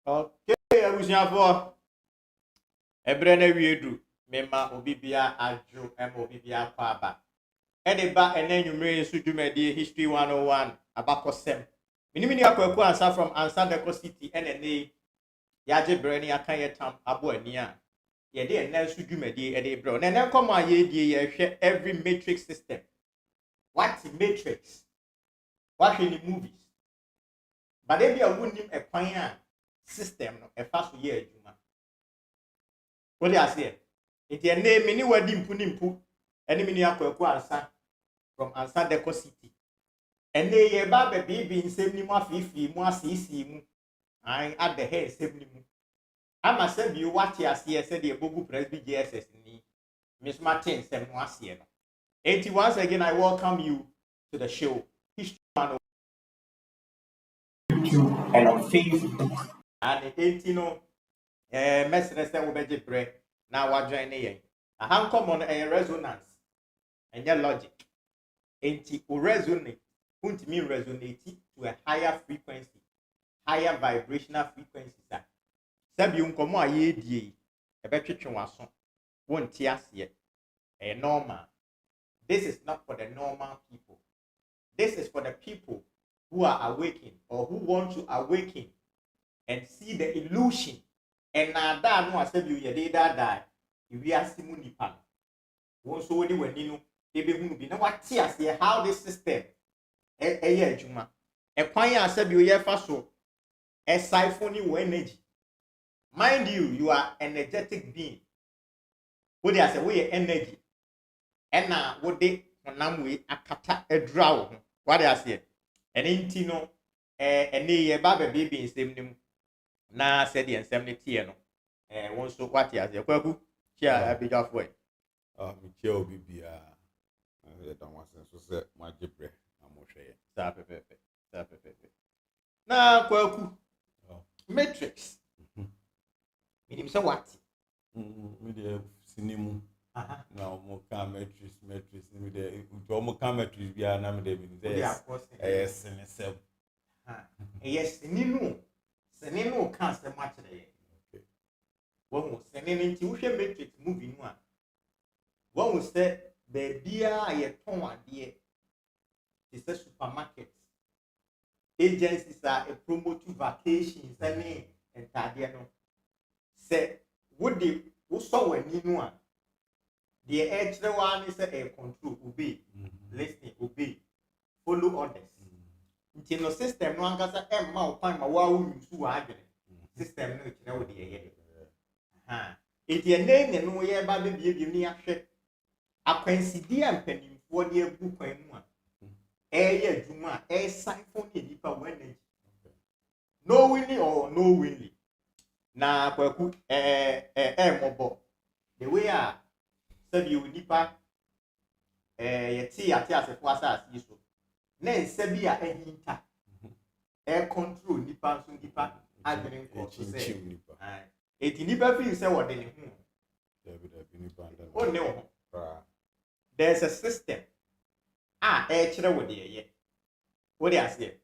Okay, abusuafo. Ebre na wiedu mema obibia adwo ema obibia kwa aba. Edeba enenwumre su dwumadi History 101 abakosem. Minimini akwaku ansa from Ansa Deco City enene yaje brani aka yetam abo ani a. Ye de enen su dwumadi ede bro. Na enen komo aye die ye hwe every matrix system. What matrix? What in the movies? But they be a wouldn't a system no a fast year juma. What I say? It your name any word nimpu any mini akwaku ansa from Ansa Deco City. And they ye baby baby in 70 more 50 more cc I at the head 70 mu. I must send you what you see said the Bogu Presby JSS ni Miss Martin 7 was here. 80 once again I welcome you to the show. History and on Facebook. And 80 no message say we be break. Now what join here. A hand come on a resonance and your logic. 80 resonate. Won't mean resonate to a higher frequency, higher vibrational frequencies. Sabi unkomo aye die e betwetwe waso won't asie e normal. This is not for the normal people. This is for the people who are awakened or who want to awaken and see the illusion. And now that no asabi ye dey die we are simu nipa. Won so wodi wani no ebe hunu bi na wate ase how this system eye adwuma. E kwan ya asabi ye fa so e siphon your energy. Mind you, you are energetic being. What they say we energy. And now what they nam we akata edra. What they say? And intino ye baba baby in same na said the 70 no. One so what they say? Kwaku chia abija for it. Me chia obi bia. Don't want to say my jibre. I'm okay. Sapepe. Na kwaku. Matrix. Minim say what? Me dey sinimu. Na omo ka matrix me dey omo ka matrix bia na me dey me dey. Yes, sinisem. Yes, sininu kan se match dey. Okay. Wo sininu nti wo hwe matrix movie no a. Wo say be bia ye ton ade. It's a supermarket. Agencies are a promote vacations and no. Say would the who saw when you know the extra one is a control, obey, listening, obey, follow orders. Until no system no angasa emma upon my wow you system no know the head. If your name and no ye baby be near ship. A coincidence and penny for the book and one. Eh, Juma, siphon deeper energy. Knowingly or no willingly. Na kwaku mobo the way a sabi you nipa yeti ati asefo asasi so na nsabi a ehinta control nipa so nipa adwene nko so say eti nipa feel say wo de ne hu nipa o ne wo there's a system kire wo de ye wo de ase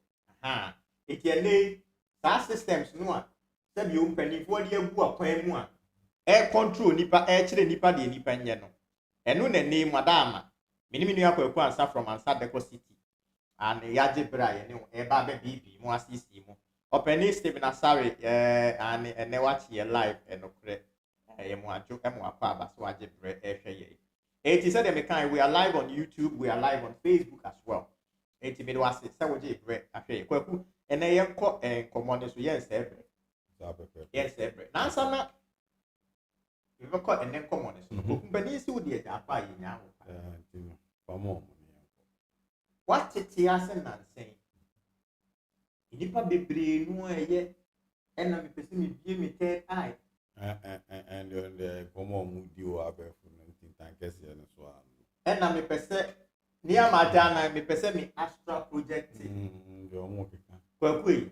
eti ene sa systems no a sabi o mpanifo de agu akwan mu a control nipa kire nipa de nipa nye no eno na name madama minimini akwaku ansa from Ansa Deco City and yaje bra ye ne ba be bibi mu asisi mu openi Stephen Asare and ne watch ye live enokre ye mu adwo emu akwa aba so yaje bra hwe ye it is said them we are live on YouTube, we are live on Facebook as well. It me do ase say we je bra ahwe kwaku ene ye ko enkomo so yes ebre yes ebre na ansa na we ko ene enkomo so kumpani si wo de ja pa ye nya ho what it is and saying inipa bebre no eye ena me pese me bie me third eye and the komo mu di o abefu tankesi ya so ena me pese ni amada na me pese me astral project ndio mo keka kwaku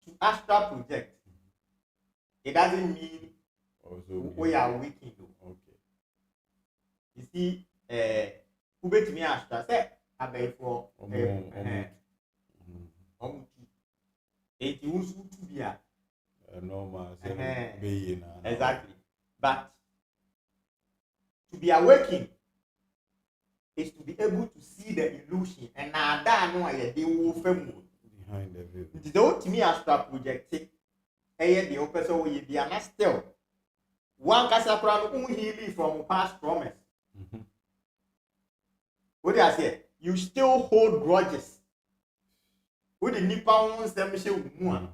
to astral project it doesn't mean we are weakened. Okay. You see, ubet me after say abeg for it used to be a normal exactly. But to be awakened is to be able to see the illusion and now that no I they will behind the veil. The ultimate astral project the opposite way be an still one casapran who heal from past promise. What do I say? You still hold grudges. What the Nippon wants them to say one.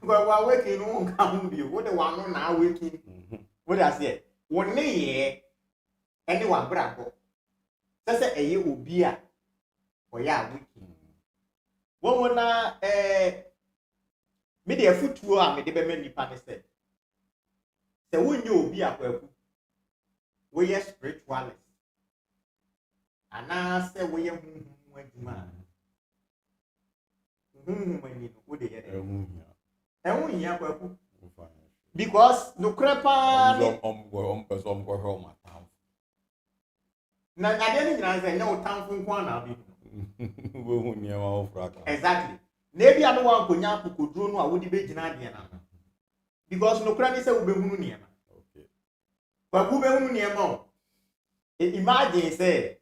But we're waking on come be what the one now waking. What do I say? One day anyone bravo. That's a year will be a or ya waking. One wanna media foot to me the baby Nippon said. So when you be a we are spiritualist. And I say we are man. Because no crepa na adeni na say no tamfo nkwa na bi we hu niam ofraka exactly na bia no wan konya akokoduro no a wodi be gina de na because no kra ni say wo be hunu niam okay kwa ku be hunu niam o imagine say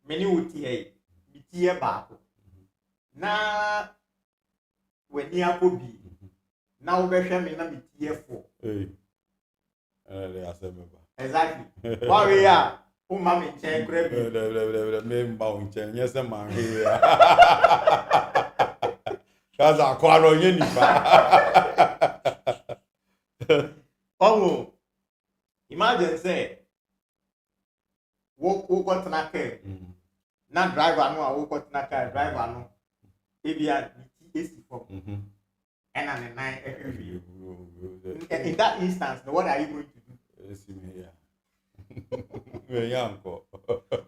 many wuti hey bitie baako na wani akobi na wo be hwe me na bitie fo they asemeba exactly worry ya o ma me chen kra bi me mba o chen yese man he kaza kwaro nye nipa oh imagine say wo got na car na driver no a wo got na car driver no ebia biti esi for and an nine every in that instance what are you going to do esi me here me yanko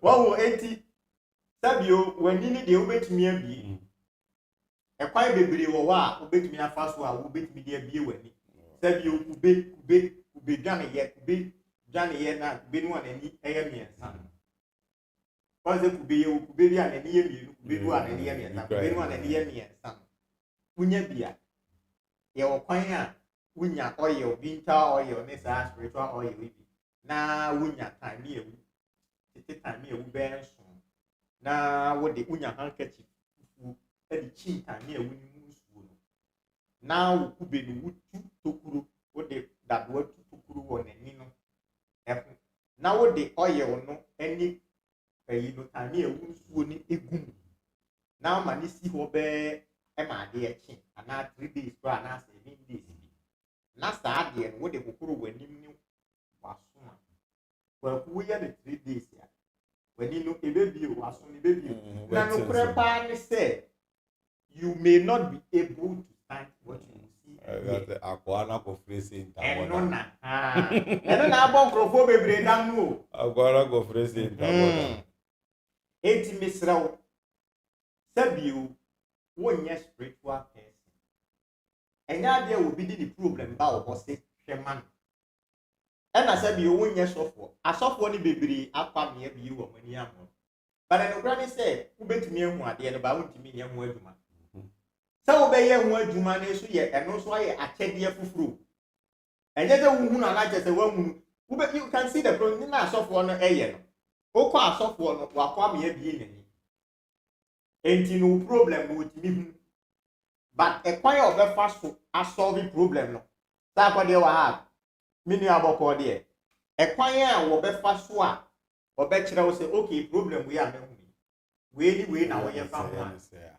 wo 80 sabio wani ni de obetimi abi e kwai bebre wo wa obetimi afa so a obetimi de abi wani sabio kube dwane ye na kube no anani eye miensa Kwanze kube bi anani ye mienu kube du anani ye miensa kube no anani ye miensa unya bia ye wo kwan a unya oil binta oil ne sa spiritual oil bi na unya time ye wu tete time ye wu ben so na wo de unya handkerchief fu e di chin time ye wu ni mu su no na wo kube no wutu tokuru wo de dadwa tokuru wo nani no efu na wo de oil no eni you know time ye wu su ni egum na ma ni si ho be e ma de e chin ana 3 days for ana 7 days na sa de no de kokoro wanim ni waso a kwa ku ye de 3 days ya wani no ebebi waso ni bebi na no prepa ni say you may not be able to stand what you see that akwana ko phrase inta eno na abonkrofo bebre dan no akwana ko phrase inta eti misrawo sabio wonye spiritual person enya de obi di the problem ba wo se hweman e na sabio wonye sofo asofo ni bebre akwa me abi wo mani amo but no grani say ubetimi ehu ade no ba wontimi nye hu aduma sa wo be ye hu aduma na so ye eno so aye akyede fufuru enye de wu hu na na je se wa hu you can see the problem na asofo no eye no okọ asofo no wakwa me abi nani enti no problem wo timi hu but e kwan obefa so a solve problem no sa kwa de wa ha mini aboko de e kwan a wo befa so a obe kire wo say okay problem we am hu we na wo ye fa ho a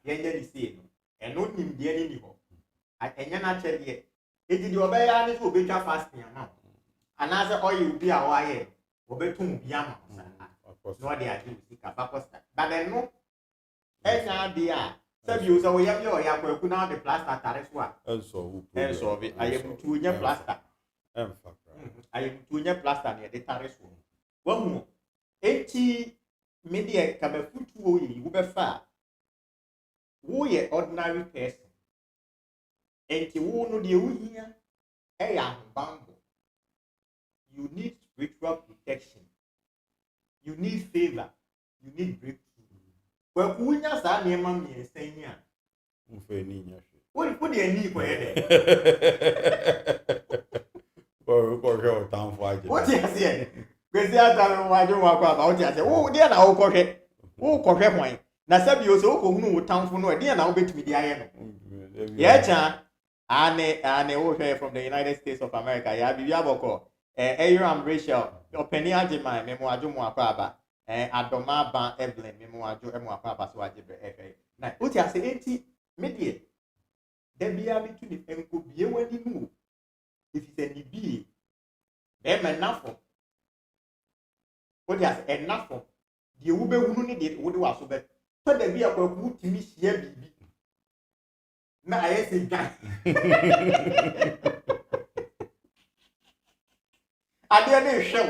ye nya ni say no e no nim de ni ho enya na che de edi de obe ya ni so obetwa fasting ama ana say oil bi a wo aye obetum bi ama no de adi sika bakosta but no enya dia sabi o so we yam yo ya kwaku na de plaster tare so a enso bi ayemutu nya plaster ayemutu nya plaster ne de tare so wa hu enti media ka be futu o yi wo be fa wo ye ordinary person enti wo no de wo hia Hey, bambo. You need spiritual protection. You need favor. You need breakthrough. Well, when you start near mommy and saying, yeah, what do you need for it? What you say? Because I don't want about you. I say, oh, dear, now, okay. Oh, correct one. Now, some you so who town for no idea now, bet me the iron. Yeah, Chan. And okay from the United States of America. Yeah, be able Aram Rachel, your penny ajima, memoaju mwapaba, Adoma Ban Evelyn, memoaju mwapaba, so I did the now, what you say, 80 media. Then be able to the and could be when you move. If it's any be, then enough. What you say, enough. The Ube who need it would was so bad. So there be a good to me here, baby. Now I say, I didn't show.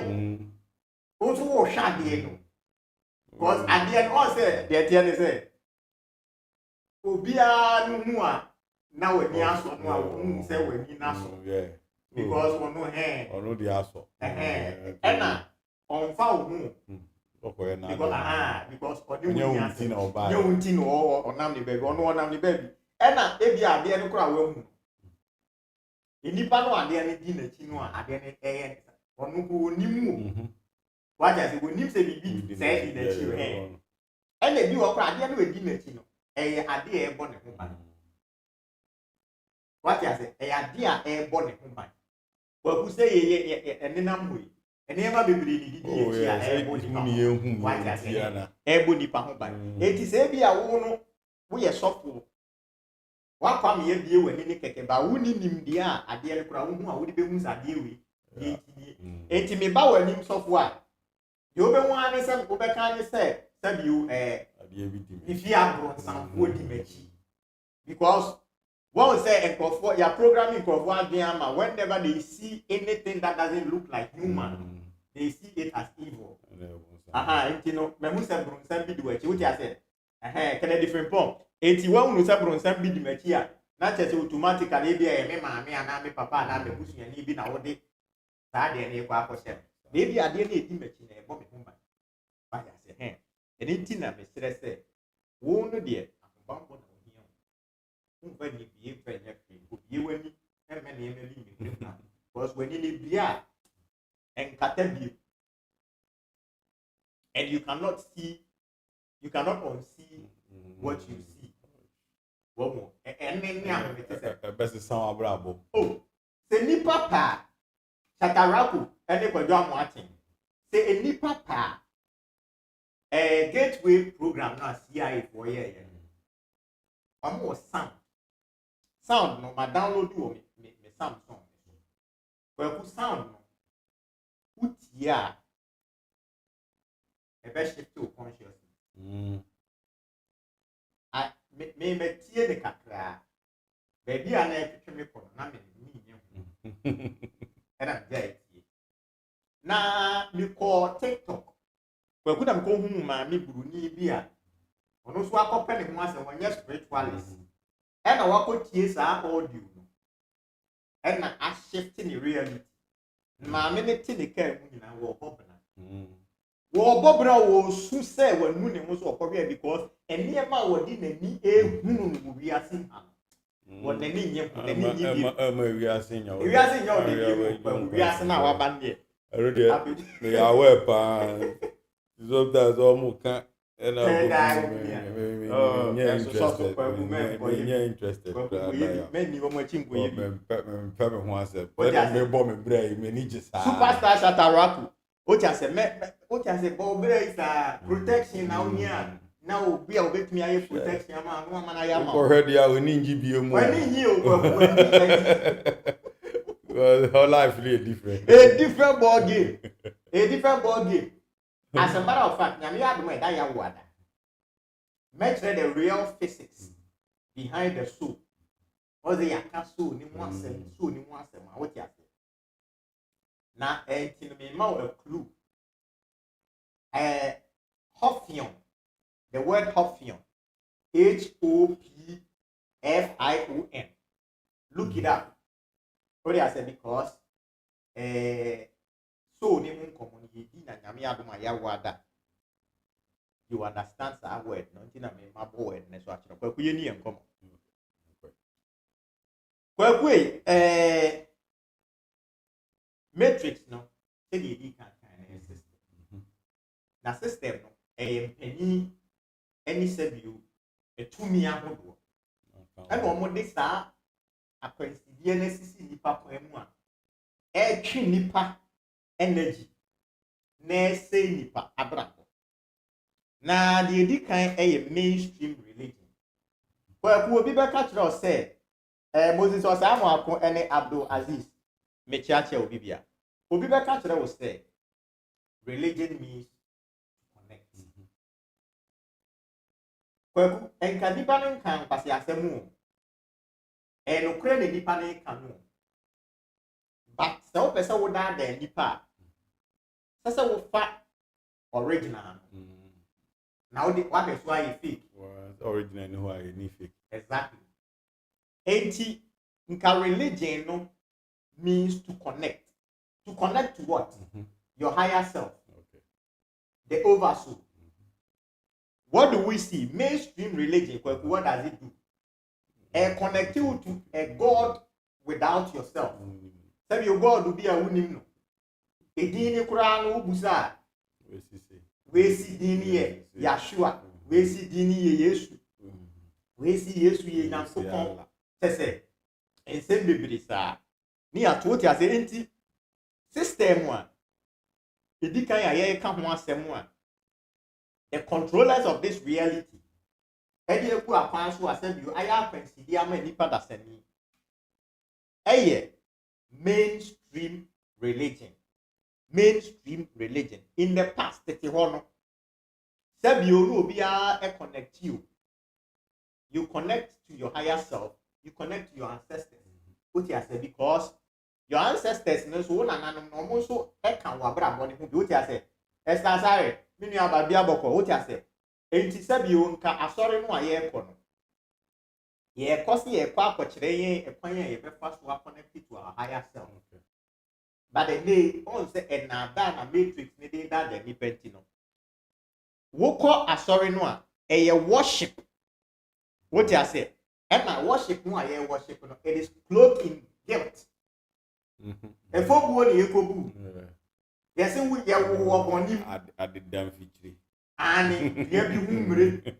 Also, was shot the because at the end, all said, the attorney said, Obia no more. Now, when you ask one, say when you ask, because one no hand, or no, the asshole. And on foul moon. Because on you tin or buy no tin or namely baby, or no namely baby. And if you are there, no crowd. In the panel, and then dinner chino, and then or no new. What I say, when you say be said in the children. And if you are crying, you dinner chino, a idea bonnet. What I say, a idea a bonnet. Well, who say a number? And never be believed ebony pahomba. It is a be a woman. We are software. What come here, dear, when any cake about winning him, dear, a dear crown who would be who's a dear with. 80 me bow and him software. You open one and some Obekan said, Send you if you have brought some wood image. Because one say and for your programming for one diama, whenever they see anything that doesn't look like human, they see it as evil. You know, Memusa Brunsan be what you said. Can a different point. 81 no Brunsan be the material. Not just automatically be a mamma, me and me papa, and I'm pushing and even our day. Sad and a quack. Maybe I didn't image in a bomb. But I said, and 18 of Mr. said, won't dear, I'm bump on him. When you be a friend, you will be a man because when you live here and category, and you cannot unsee what you see. One more. And then best sound bravo. Oh, say ni papa. Chataraku, and they John Martin. Say a ni papa. A gateway program now CIA for a year. More sound no, my download you me sound song. Well, who sound no? Put ya a best shift to consciousness. I may tear the cacra. Baby, I never picture me for nothing. And I'm dead. Now, you call TikTok. Well, could have gone home, my Bruni beer. On those who are company once and 1 year spiritualist. And I walk with tears are all you. And I shifting the reality. My minute in the care when I walk up. Well, Bobra was who said when Moon was operated because and near my word didn't need a moon we are seeing. What the name we are seeing your we are seeing our band. I read they are weapon. That's almost can't. And I'm interested. Many watching once. But I may bomb and brave many just superstar Shataraku. What I say, Bob is protection now here. Now we are with me, I protection. I am already our ninja well, her life really different. A different ball game. A different ball game. As a matter of fact, I had my diet water. Measure the real physics behind the soul. Or the soul, ni one sem, soul, ni one sem. What you say? Now, until me more a clue. Hophion. The word Hophion. Hopfion. Look it up. What I said because so name community na nyame adoma ya wada. You understand that word, no ntina me ma word na so akere. Kwaku ye ni enkom. Kwaku matrix no say the kan system. Na system no any sebio etumi ahodo. And omo de saa akwansidie na sisi nipa kwan mu a etwe nipa energy na say nipa abrako. Na the edikan mainstream religion. Kwaku obi be ka kire o say Moses Osamo akon ene Abdul Aziz mechiache obi bia. Obi be ka kire o say religion means connect. Kwaku enka nipa no kan kwase asemu. Enokre ne nipa no kan no. But so person would da the nipa. Sasa wo fa original. Now the what is why you fake? Original no why you fake. Exactly. Enti nka religion no means to connect. To connect to what? Your higher self. Okay. The oversoul. What do we see? Mainstream religion, what does it do? Connect you to a God without yourself. Say your God will be a winning no. Edini kura no busa. We see dini ye Yeshua. We see dini ye Yesu. We see Yesu ye Nyankopon. Say ensem bebre sa. Ni atwo ti ase enti system one. Edikan ya ye ka ho asem one. The controllers of this reality. Edi eku akwan so asem you aya kwensidi ama nipa da sani. Mainstream religion. Mainstream religion. In the past, tete hono. Sebi onu obia connect you. You connect to your higher self. You connect to your ancestors. Uti ase because your ancestors no so na nanom no mo so kan wa bra boni hu bi uti ase. Estasare, minu ababia boko uti ase. Enti sebi o nka asore no aye ko no. Ye kosi ye kwa akokire yen ekwan ye be fa so connect to our higher self. Okay. But the day on say enada na matrix ni dey that the nipenti no. Woko asore no a eye worship. What you say? And my worship no aye worship no it is clothed in guilt. E fo bu oni ekobu. Yes we ye wo bonim at the damn feature. And ye bi humre.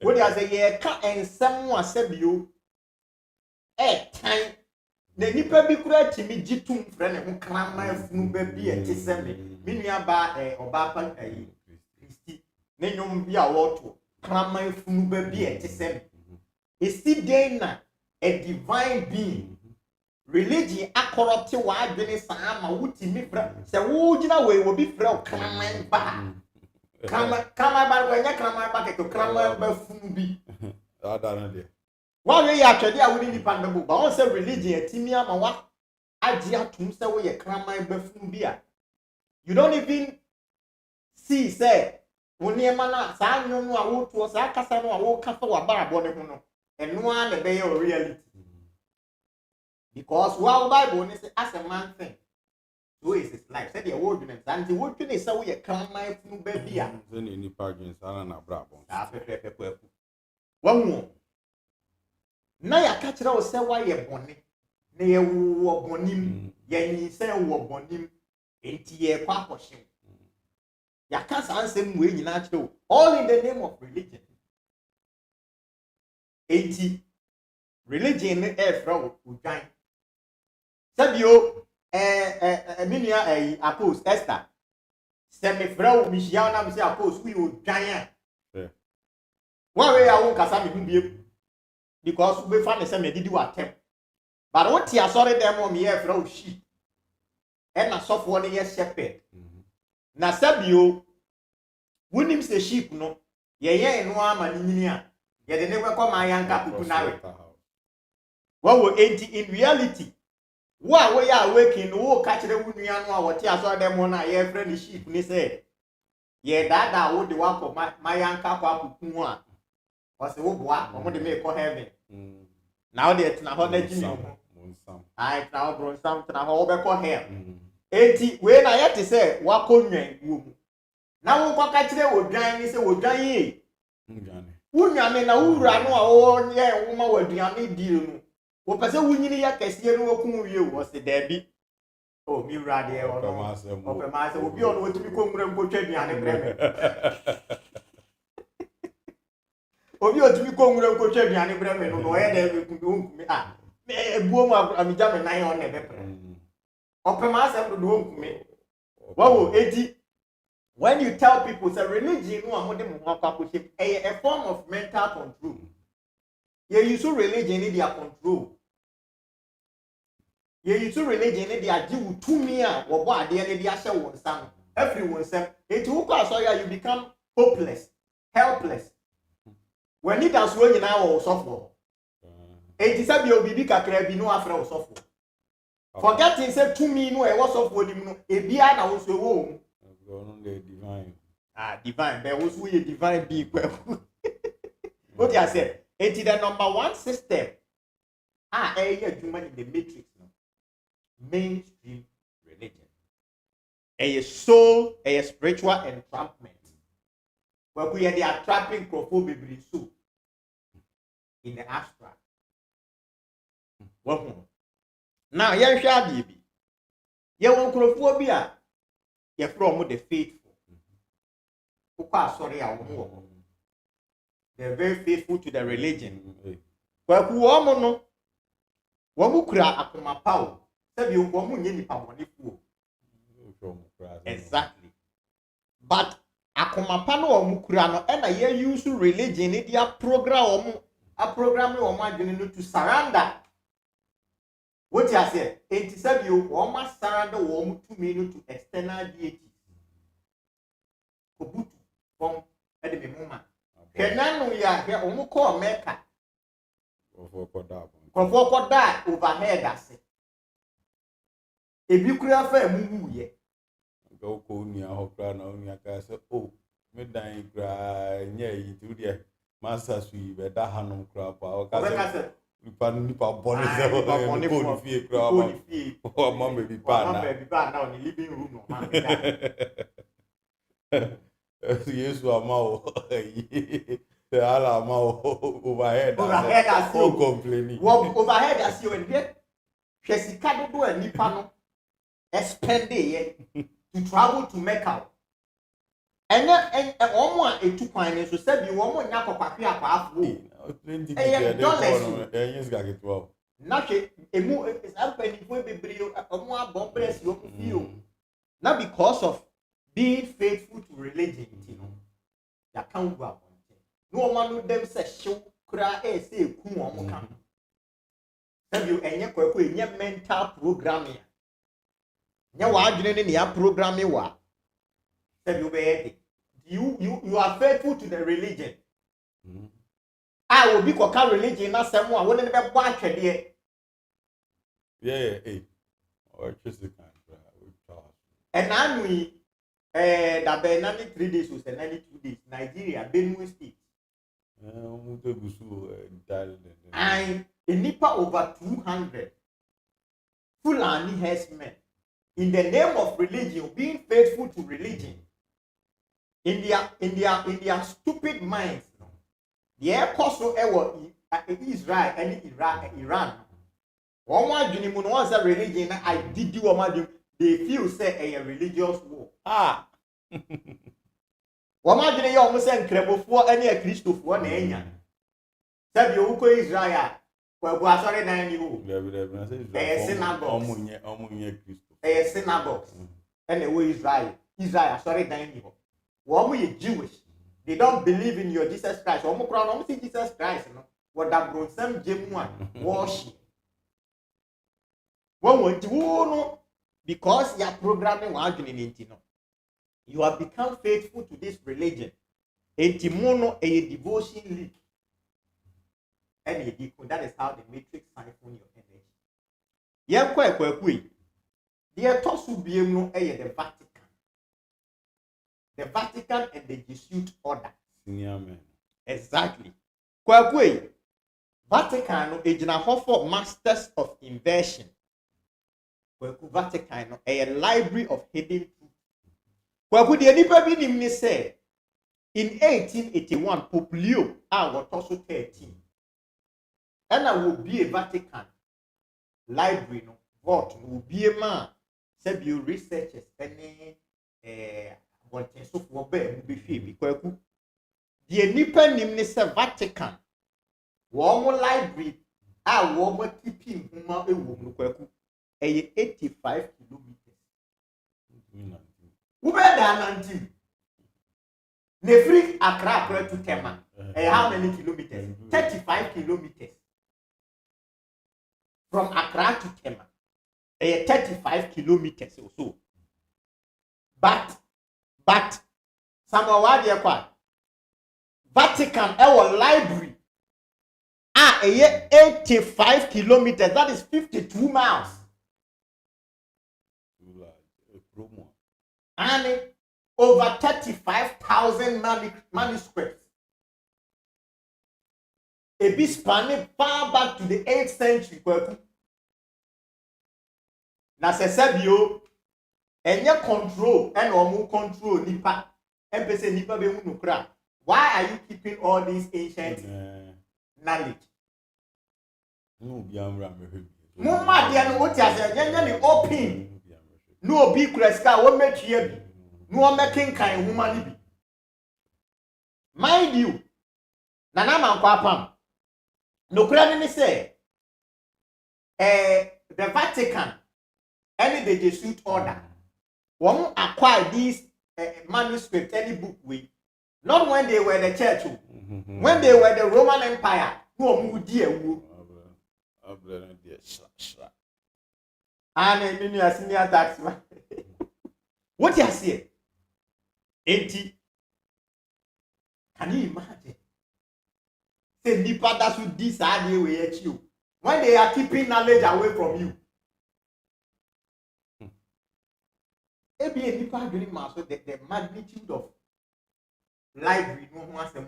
What you say ye ka ensem wa sebio time na nipa bi kura timi gitum frɛ ne ho krama funu ba bi ete sɛme menua ba oba pa Kristi ne nyom bi a woto krama funu ba bi ete sɛme esi den na a divine being religion akorɔte wa adwene saa ma wutimi frɛ sɛ wo gina we wo bi frɛ krama ba krama ba ko nya krama ba ke krama ba funu bi ada de Why we are actually a winning dependable, but also religion, Timia, Mawa, Ajia, Tumsa, where you cram my befumbia. You don't even see, say, when near Mana, San, you know, I walk to a Sakasano, I walk after a barabon, and one a bay of reality. Because while Bible is as a man thing, so is his life, said the ordinance, and the word is so we cram my fumbia. Then any pagans are an abrabo. One more. Na ya ka kire wo se wa ye bone na ye wo bonim ye nyisen wo bonim enti ye kwa akɔhye ya ka sansem we nyina kire wo all in the name of religion enti religion ne fra wo udwan sabio minia apostle Esther se me fra wo mihia na me se apostle we udwan a wa we ya wo kasa me hu biem because we find the same did you attempt. But what you sorry them on me from sheep. And a soft one year shepherd. Na sabio wunim say sheep no ye no ama ninia. Ye de never come my yanka kukunare. What will in reality? What we are waking who catch the wunia no what you saw them on a year friend sheep ni say. Ye that would the work of my yanka kwa or say, oh, boy, I'm going to make heaven. Now they're not 100 million. I now bron something na ho be ko here. Enti we na yet say wakonwan wo. Na wo kwaka kire odwan ni say odwan yi. Wunwane na wura no a wo ye wo ma waduane di no. Wo pese wunyini ya kese no wakum wie wo se da bi. Oh mi wura de o no. Opema se obi ono otimi ko nwura nkotwa aduane breme. Obi otimi ko nwura nkotwa aduane breme no ye da be kunkumi ah. Ebuo mu amija me nan on na be pre. Opema se do nkumi. Wow, eti when you tell people say religion no amode mo akwakohye a form of mental control. You use religion in their control. You use religion in their do to me or what they are share one son. Everyone say it will cause you become hopeless, helpless. When it has when you now or suffer. It is a baby kakra bi no afra or suffer. Forgetting say to me no e was of what him no e bia na wo so wo. Divine. Divine. There was we a divine being. What I said. It is the number one system. Human in the matrix. No? Mainstream religion. A soul, a spiritual entrapment. Where we are the trapping crofobibri so in the abstract. Now, you shall be. You want crophobia. You're from the faithful. Sorry, I won't. They're very faithful to the religion. But who are no? Wamu kura akoma pao. Sabi wamu nye nipa woni fu. Exactly. But akoma pa no wamu kura no e na ye use religion ni dia program wamu a program wamu adwene no to surrender. What you say? Enti sabi wamu surrender wamu to me no to external deity. Obutu from edeme mama. Kenanu ya he omu ko Mecca. Kofo da overhead ase. Ebi kura fa mu wuye. Go ko nia hokra na onia ka se oh me dan kra nya yi tu dia masa sui be da hanom kra pa o ka se nipa boni se ko fie kra pa o ma me bi pa na on the living room no ma. Yesu amao ala amao overhead as you complaining overhead as you and get hwesika do anipa no spend ye to travel to Mecca and omo a etu kwan ne so sabi omo nya kokwape akwa afo yes ga get well na hwe emu ampani fo bebre omo abombress yo fio na because of being faithful to religion, you know, that can't go up. No man with them says, show cry, say, come on, tell you, and your mental programming. Now, I didn't in your programming. What tell you, baby, you are faithful to the religion. I will be called religion, not someone wouldn't ever watch it. Yeah, or just the kind and I'm we. That be 93 days was 92 days. Nigeria, Benue State. And a nipa over 200 Fulani herdsmen in the name of religion, being faithful to religion. In their stupid minds, the air cost so ever Israel and Iran. One more genuine was a religion. I did you a they feel say a religious war. Wamagine you almost incredible for any a Christopher na enya. Sabi uko Israel. Kwa go asore na ni wo. Synagogue. Omunye Christo. Synagogue. Anyway Israel. Israel asore na ni wo. Wo ye Jewish. They don't believe in your Jesus Christ. Wo kra no see Jesus Christ no. Wo da bronsam jemu a worship. Wo wonti wo no because you are programming one unity no. You have become faithful to this religion. Etimono a devotion league. And that is how the matrix siphon your energy. Yen kwekwe. The tosu biemu the Vatican. The Vatican and the Jesuit order. Senior man. Exactly. Kwekwe. Vatican no ejina for masters of inversion. Kwaku Vatican no a library of hidden truth. Kwaku de nipa bi nim ni say in 1881 Pope Leo was also 13. And I will be a Vatican library no vault will be a man said you researchers any what so for be free because the nipa nim ni say Vatican one library one keeping huma ewo no kwaku 85 kilometers. Who better 19? Nefri Accra to Tema. How many kilometers? 35 kilometers. From Accra to Tema. 35 kilometers or so. But Samoa Vatican our library 85 kilometers. That is 52 miles. And over 35,000 manuscripts. A bit spanning far back to the 8th century. Na sesebio enye control and omu control nipa. NPC nipa be unu kra. Why are you keeping all these ancient knowledge? No bi amra me. Mumma dia no oti ase yenye ni open. No obi kreska wo metwie bi. No making kind woman be. Mind you, Nana Mankwapam. No credit say the Vatican any the Jesuit order. One acquire these manuscripts, any book we not when they were the church, when they were the Roman Empire, who dear woo. And a senior taxman. What you say? 80. Can you imagine? Say nipa that should decide way at you when they are keeping knowledge away from you. Maybe a nipa doing master the magnitude of library no one say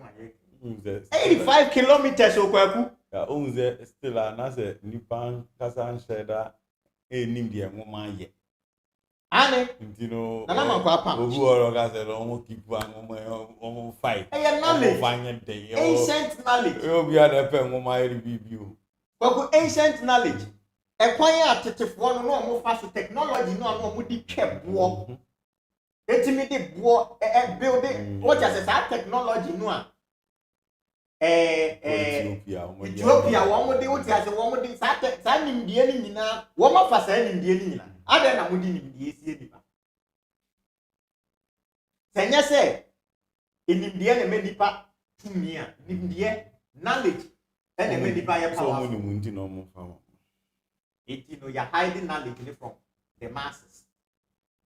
85 kilometers okwaku. Ya onze still anase nipa kasa sheda enim de nwoma ye. Ane ntino Nana Mankwapam ogu oro ga se lo mo keep an omo fight ancient knowledge obi ada pe nwoma iri bibio but ancient knowledge ekwan ya tetefo no omo fa so technology no omo di twebo etimi di bo building what just say technology no a Ethiopia omo di what just omo di sa nimdie ni nyina omo fa sa nimdie ni nyina ada na mudi nimdie sie nipa senya se nimdie na medipa tumia nimdie knowledge and medipa ya power so mo ndi no mo fa it you know you're hiding knowledge from the masses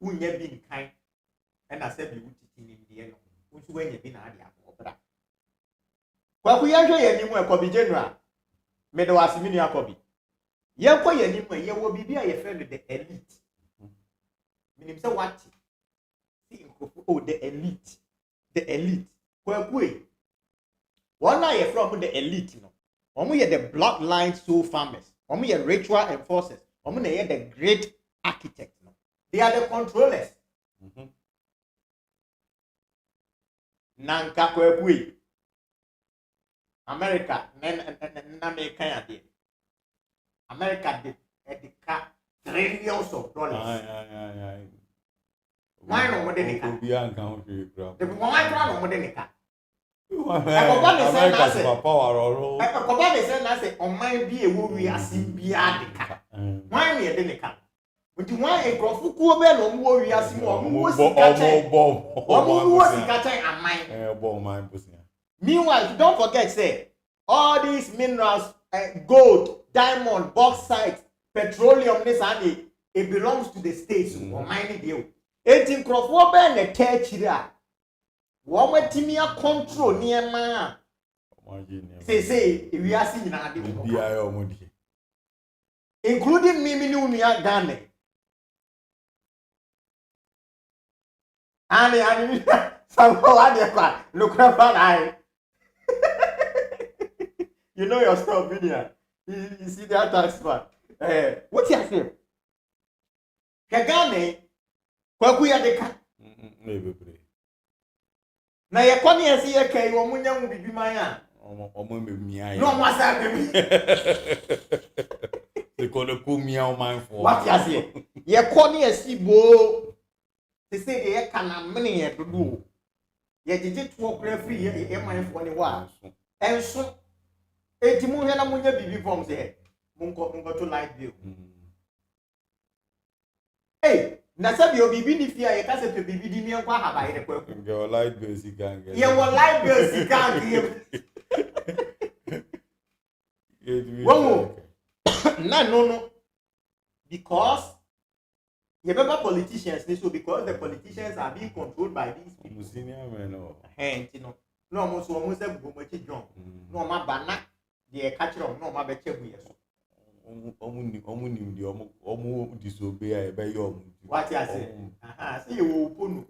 unya bi nkan and I said you wuti nimdie no unsu wanya bi na ade akobra kwa ku yanhwe yanimu ekobi general medo asimini akobi yenko yanimu yewo bibia ye friend the elite minim say what oh the elite kwa ku one na ye from the elite no omo ye the bloodline soul farmers omo ye ritual enforcers omo na ye the great architects no they are the controllers nanka kwa ku America na me kan ade America did trillions of dollars. Why no more than a be an count the one no more than a Ekobane say na say on mind bi ewo wi asim bia de ka. Why me de ne ka? Nti why enkrofo kuo be no mo wi asim o mo sika chen. Mo sika chen amai. Meanwhile, don't forget say all these minerals, gold, diamond, bauxite, petroleum, this and it belongs to the states or mining deal. 18 crop be na techira. Wo matimia control niema. Say we are seeing na de bia omodi. Including me nuya Ghana. And somehow I look up and I You know your stuff, Vinia. You see that tax man. What's your name? Kagane, Kwakuya de Ka. Na ye kwani esi ye kai wo munya mu bibi man a. Omo me mia. No mo asa be mi. They call the cool meow man for. What you say? Ye kwani esi bo. They say ye kana mene ye dodo. Ye jeje to okra free ye man for ni wa. Enso eti mu hwe na munya bibi form say. Mungo to light view. Hey, na sabi obibi ni fia ye ka se pe bibi di mi enko ahaba ye kwa ku. Nge light bill si gang. Ye wo light bill si gang ye. Wo no. Because you remember politicians, so because the politicians are being controlled by these people. No, almost a good John. No, my banana, the catcher of no, my better. Disobey by your. What you say? See you open.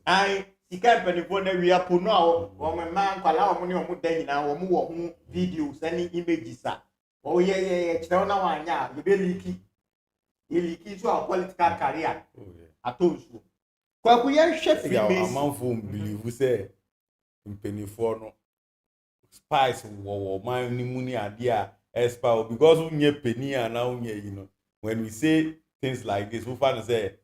I sika penifo na wi apo no a wo mema nkwala wo ne wo da nyina wo wo ho videos any images a wo ye kire na wanya ye be leaki so a political career atonsu kwa ku ye hwe Freemason amanfo believe say penifo no spice wo man ni mu ni ade a expire because unye penny and now unye you know when we say things like this we find say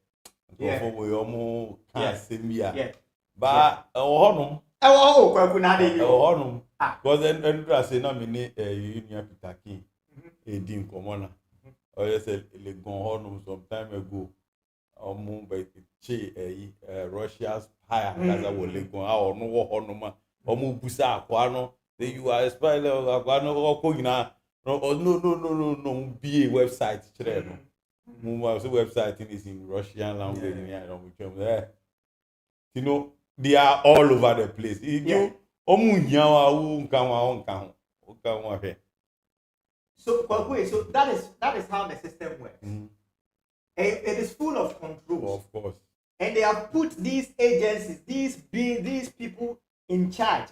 for we omo can say me ba ohonum kwaku na de ohonum because then say na me ni union pitaki edin komona o yes le gon honum some time ago omo be che Russia's spy kaza wo le gon a onu wo honum omo busa akwa no you are spy le akwa no okogina no be a website chere no mo website is in Russian language you know they are all over the place. So that is how the system works. It is full of controls. Of course. And they have put these agencies, these people in charge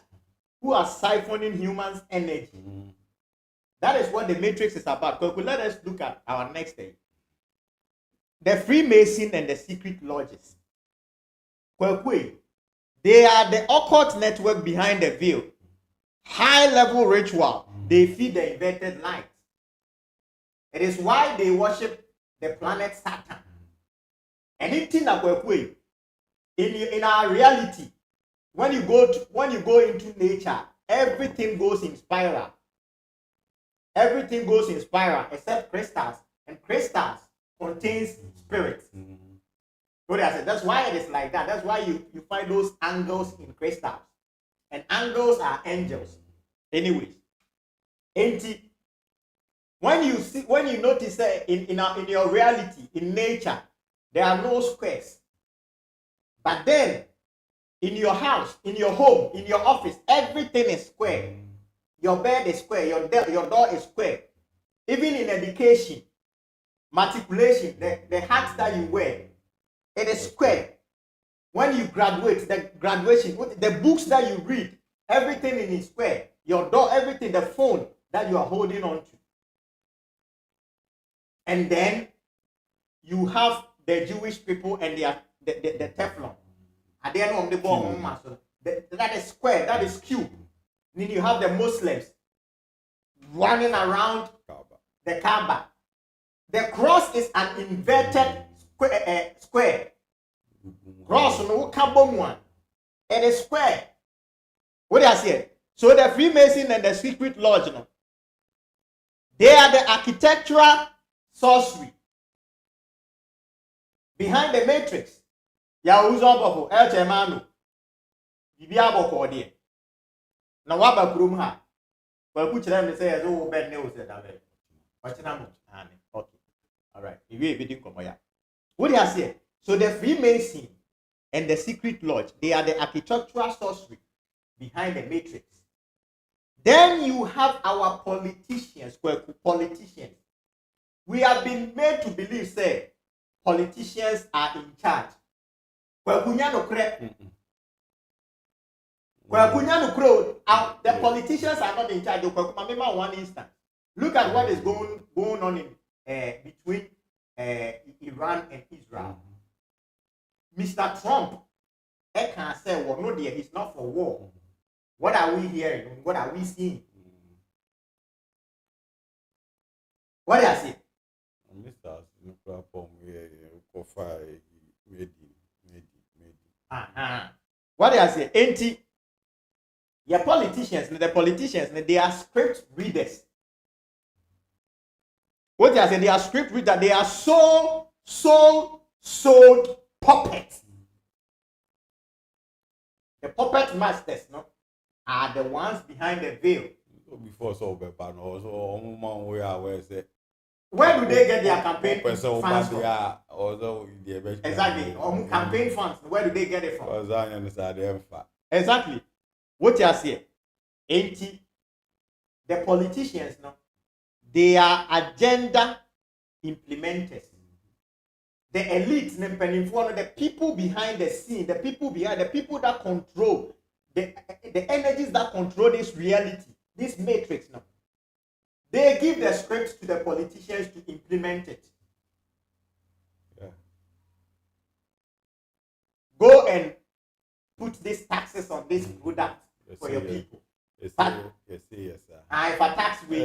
who are siphoning humans' energy. That is what the Matrix is about. Let us look at our next thing. The Freemason and the secret lodges. They are the occult network behind the veil. High-level ritual. They feed the inverted light. It is why they worship the planet Saturn. Anything in our reality, when you go into nature, everything goes in spiral. Everything goes in spiral except crystals, and crystals contains spirits. So that's why it is like that. That's why you find those angels in crystals. And angels are angels. Anyways. When you notice in your reality, in nature, there are no squares. But then, in your house, in your home, in your office, everything is square. Your bed is square, your door is square. Even in education, matriculation, the hats that you wear, it is square. When you graduate, the graduation, the books that you read, everything in is square. Your door, everything, the phone that you are holding on to. And then you have the Jewish people and the Teflon. At the end of the ball, that is square, that is cube. Then you have the Muslims running around the Kaaba. The cross is an inverted square. Cross no carbon one. It is square. What do I say? So the Freemason and the secret lodge, they are the architectural sorcery behind the matrix. Ya uzo elchemano. Bibia boko de. Na waba kurum ha. Kwa kuchira me say zo bed ne o say that way. Wachina mo. Okay. All right. If you be komo ya. What do I say? So the Freemason and the secret lodge, they are the architectural sorcery behind the matrix. Then you have our politicians. We have been made to believe, say, politicians are in charge. The politicians are not in charge. One instance. Look at what is going on in between Iran and Israel. Mr. Trump, I can say, well, no, dear, he's not for war. What are we hearing? What are we seeing? What do you say? Mr. What do you say? Ain't your politicians, the politicians, they are script readers. What do you say? They are script readers. They are sold puppets. The puppet masters, no, are the ones behind the veil. Before so bad, also where do they get their campaign funds from? Exactly. Campaign funds. Where do they get it from? Exactly. What you are saying? The politicians, no, they are agenda implementers. The elite, the people behind the scene, the people that control the energies that control this reality, this matrix, no. They give the scripts to the politicians to implement it. Yeah. Go and put these taxes on this product for your people. Yes, sir. If a tax we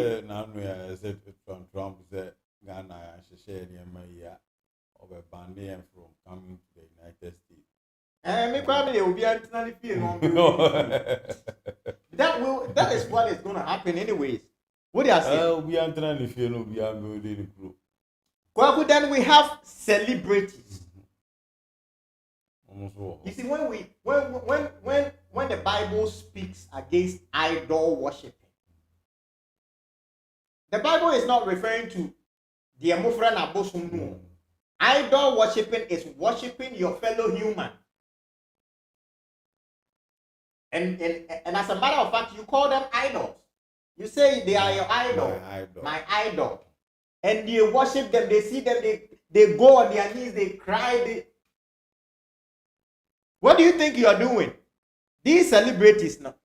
Trump said Ghana should share the money of a bandit from coming to the United States. That is what is going to happen anyways. What do you say? Then we have celebrities. You see, when the Bible speaks against idol worshiping, the Bible is not referring to the Emofra Nabosunu. Idol worshiping is worshiping your fellow human. And as a matter of fact, you call them idols. You say they are your idol, my idol. And you worship them, they see them, they go on their knees, they cry. What do you think you are doing? These celebrities now,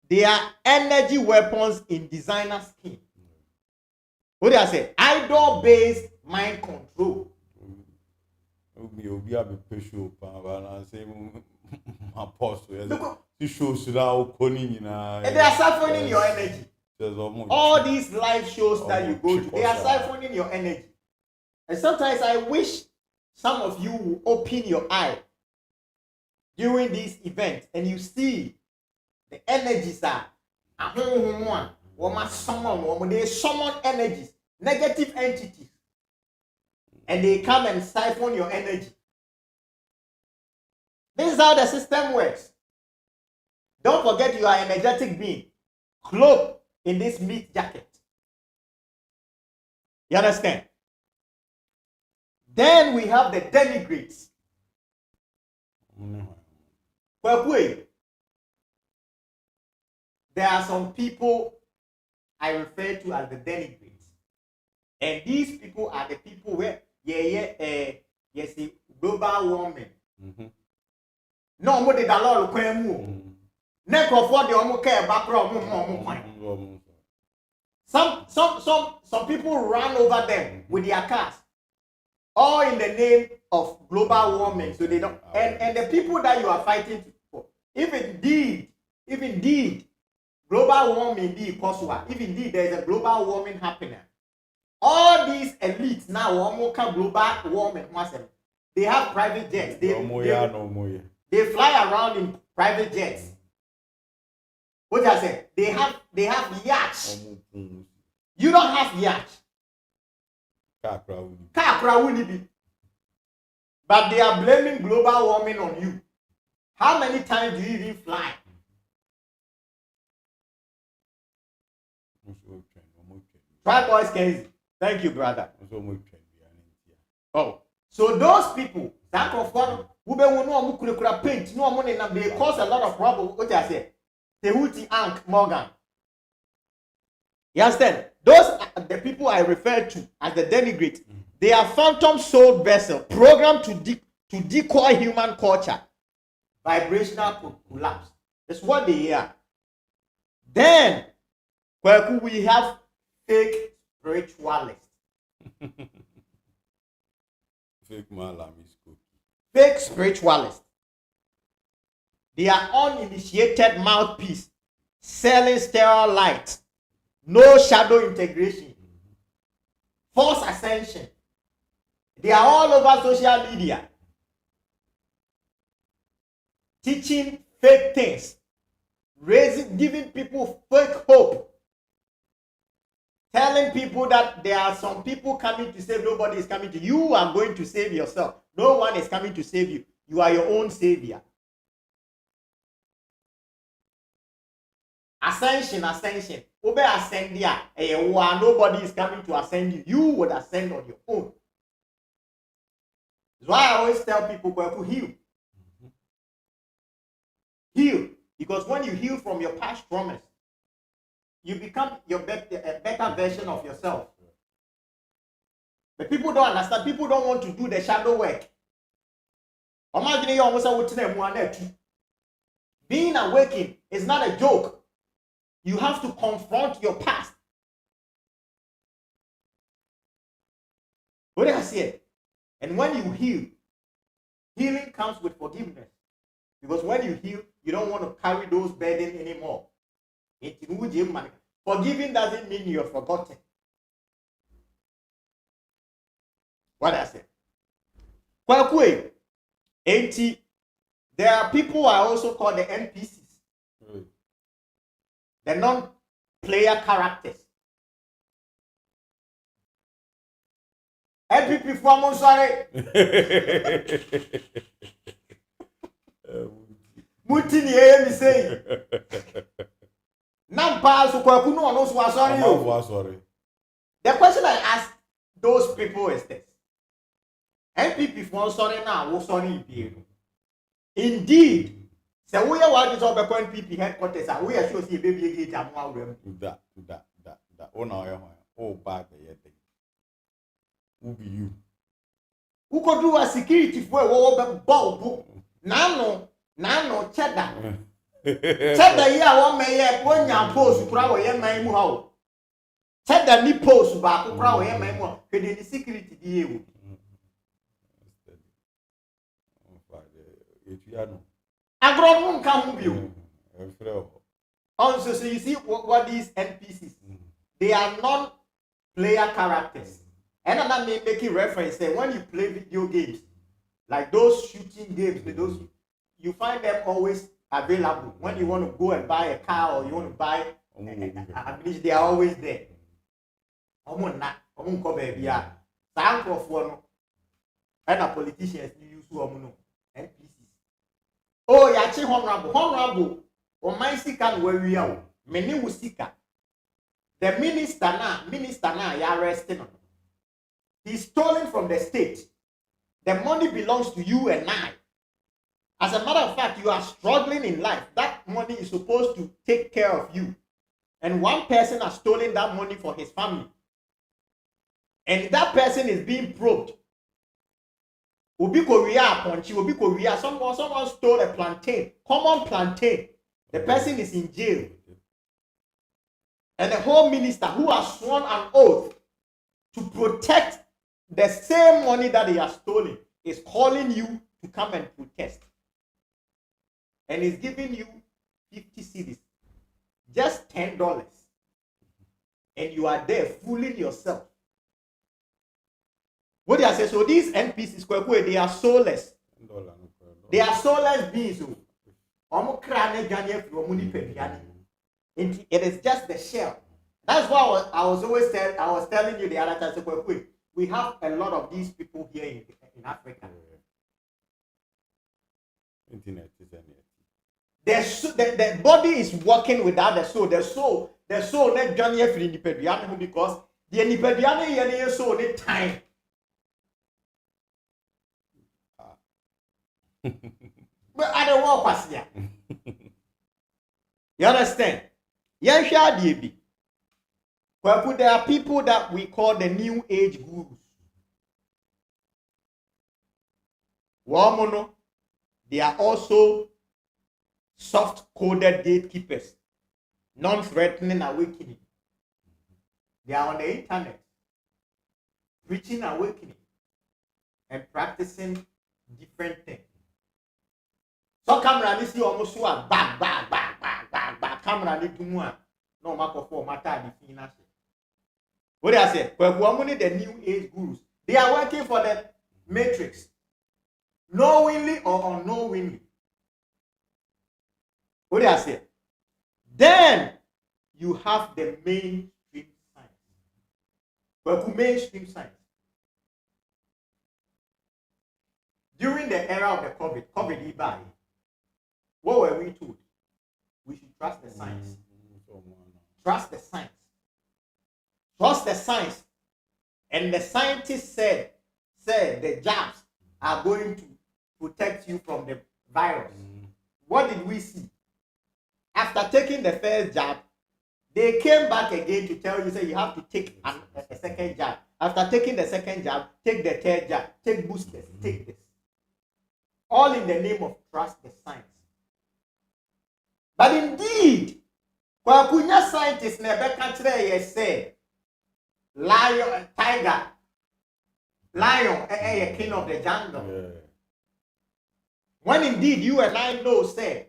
they are energy weapons in designer skin. What do I say? Idol-based mind control. And they are siphoning your energy. All these live shows that you go to, they are siphoning your energy. And sometimes I wish some of you will open your eye during these events and you see the energies are they summon energies, negative entities, and they come and siphon your energy. This is how the system works. Don't forget you are an energetic being, clothed in this meat jacket. You understand? Then we have the denigrates. There are some people I refer to as the denigrates. And these people are the people where, yes, global warming. No more than a lot of crime. Never for the omo care background. Some people run over them with their cars, all in the name of global warming. So they don't. And the people that you are fighting for, if indeed global warming be possible, if indeed there is a global warming happening, all these elites now global warming. They have private jets. They fly around in private jets. What I said, they have yachts. You don't have yachts. But they are blaming global warming on you. How many times do you even fly? Try boys Kenzie. Thank you, brother. Oh, so those people that conform they cause a lot of problems. What I say? Tehuti Ank Morgan. You understand? Those are the people I refer to as the denigrate. They are phantom soul vessels programmed to decoy human culture. Vibrational collapse. That's what they are. Then, we have fake spiritualists. Fake spiritualists. They are uninitiated mouthpiece, selling sterile light, no shadow integration, false ascension. They are all over social media, teaching fake things, giving people fake hope, telling people that there are some people coming to save. Nobody is coming to you. You are going to save yourself. No one is coming to save you. You are your own savior. Ascension. Obe ascend there. Nobody is coming to ascend you. You would ascend on your own. That's why I always tell people, heal. Heal. Because when you heal from your past traumas, you become a better version of yourself. But people don't understand. People don't want to do the shadow work. Being awakened is not a joke. You have to confront your past. What did I say? And when you heal, healing comes with forgiveness. Because when you heal, you don't want to carry those burdens anymore. Forgiving doesn't mean you're forgotten. What did I say? There are people I also call the NPCs. The non-player characters. NPP from sorry. Muti ni me say. Nampa so kwaku no ono so sorry. The question I ask those people is this. NPP from sorry now, wo sorry be. Indeed. So we are what is over NPP headquarters. We are sure see baby gate am wa wrem. That. Oh no, oh bad thing. Who be you? Who could do a security for a bulb? Nano, cheddar. Cheddar, yeah, one may one young post, crowd, yeah, my mouth. Cheddar, ni post, but crowd, yeah, my mouth. The security, you. Agron come with you. Also, so you see what these NPCs, they are non-player characters. And that may make a reference say when you play video games, like those shooting games, you find them always available. When you want to go and buy a car or you want to buy they are always there. And politicians use NPCs. Oh, yachi honorable. O my sika where we are. Many will sika. The minister now, you arresting him. He's stolen from the state. The money belongs to you and I. As a matter of fact, you are struggling in life. That money is supposed to take care of you. And one person has stolen that money for his family. And that person is being probed. Someone stole a plantain, common plantain. The person is in jail. And the whole minister who has sworn an oath to protect the same money that he has stolen is calling you to come and protest. And he's giving you 50 cedis, just $10. And you are there fooling yourself. What do I say? So these NPCs, they are soulless. They are soulless beings. It is just the shell. That's why I was telling you the other time. We have a lot of these people here in Africa. Internet. The body is working without the soul. The soul not journey for independent because the independent soul need time. But I don't want pass here. You understand? Yeah, there are people that we call the new age gurus. Womono, they are also soft-coded gatekeepers, non-threatening awakening. They are on the internet, preaching awakening and practicing different things. So camera ni see almost so bang camera ni tumu no matter for matter the finish. What do I say? Well, the new age gurus, they are working for the matrix, knowingly or unknowingly. What do I say? Then you have the mainstream science. Well, mainstream science. During the era of the COVID, what were we told? We should trust the science. Trust the science. Trust the science. And the scientists said the jabs are going to protect you from the virus. What did we see? After taking the first jab, they came back again to tell you, say you have to take a second jab. After taking the second jab, take the third jab, take boosters, take this. All in the name of trust the science. But indeed, Kwakunya scientists never country say lion, tiger, lion, a king of the jungle. Yeah. When indeed you and I know, say,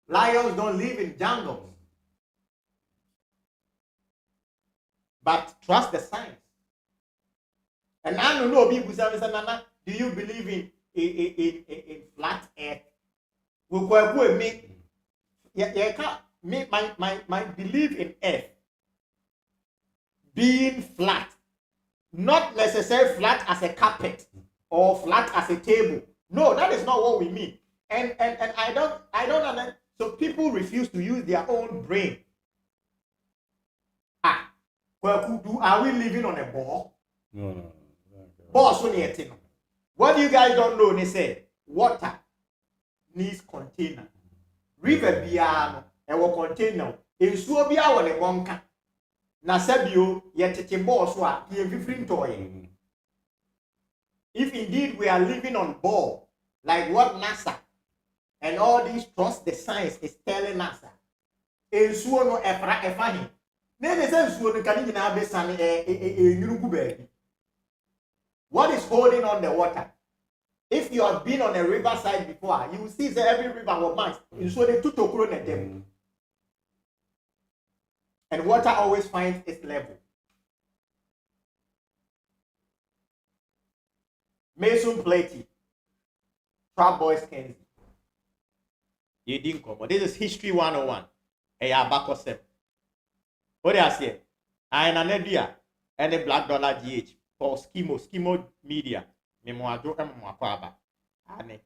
lions don't live in jungles. But trust the science. And I don't know, people say, do you believe in flat earth? My belief in earth being flat, not necessarily flat as a carpet or flat as a table. No, that is not what we mean. And I don't understand. So people refuse to use their own brain. Are we living on a ball? No. What you guys don't know, they say water needs container. River biano, a container. In Suabia or a bonka. Nasabio, yet a bosswa, ye toy. If indeed we are living on ball, like what NASA and all these trust the science is telling us, in Suono efani. What is holding on the water? If you have been on a riverside before, you will see that every river was mine. So they took them. And water always finds its level. Mason Platy, Trap Boys Kenzie. You didn't come. This is History 101. What do I say? I am an idea and a black dollar GH for schemo media. Memoado and Mwapaba. And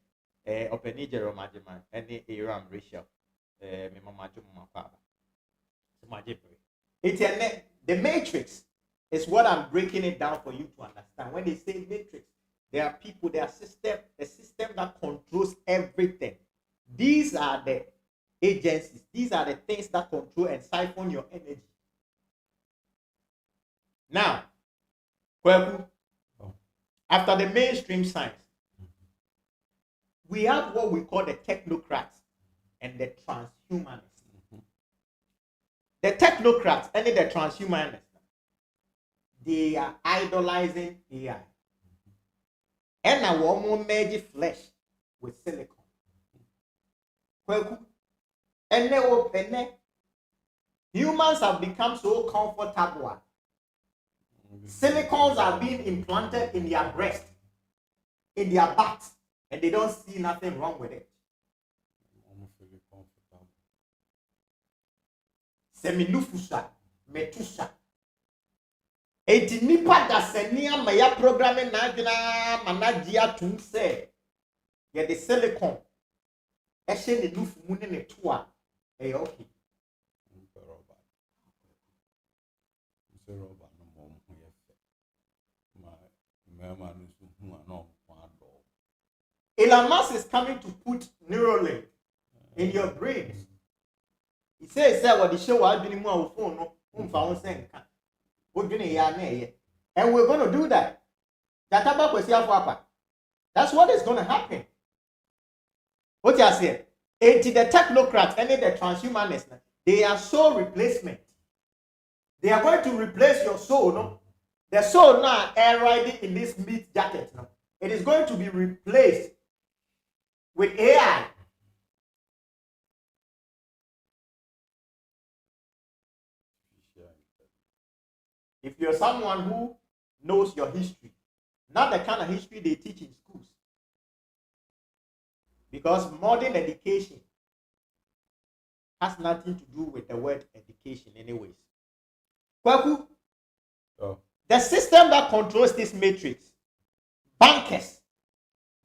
Open Niger Majiman and Aram Rachel. Memamajo Mwapaba. It's the matrix is what I'm breaking it down for you to understand. When they say matrix, there are people, there are a system that controls everything. These are the agencies. These are the things that control and siphon your energy. Now, after the mainstream science, we have what we call the technocrats and the transhumanists. The technocrats and the transhumanists, they are idolizing AI. And now one more merge flesh with silicon. And humans have become so comfortable. Silicons are being implanted in their breast, in their butts, and they don't see nothing wrong with it. Seminufusa, metusa. Eti nipa da senia maya programming na dina managia tum say ye the silicon e she ne nufu mu ne toa e okay. Elon Musk is coming to put Neuralink in your brains. He says what the show I've been more phone no and we're going to do that. That's what is going to happen. What you say? The technocrats and the transhumanists, they are soul replacement. They are going to replace your soul. No? The soul now air riding in this meat jacket. No? It is going to be replaced with AI. If you're someone who knows your history, not the kind of history they teach in schools, because modern education has nothing to do with the word education anyways. Kwaku, the system that controls this matrix, bankers,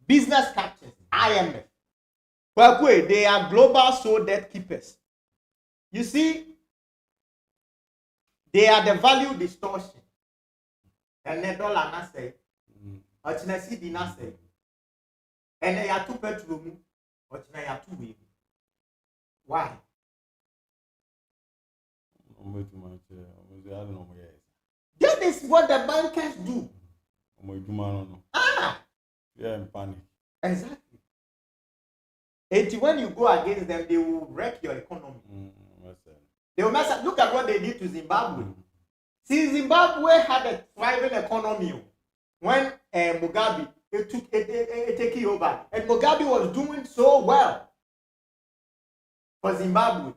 business captains, IMF, Kwaku, they are global soul debt keepers. You see, they are the value distortion. And the dollar na say, or China CD na say, and they are two petrol, or China are two way. Why? That is what the bankers do. Yeah, in panic. Exactly. And when you go against them, they will wreck your economy. They will mess up. Look at what they did to Zimbabwe. See, Zimbabwe had a thriving economy when Mugabe took it over, and Mugabe was doing so well for Zimbabwe.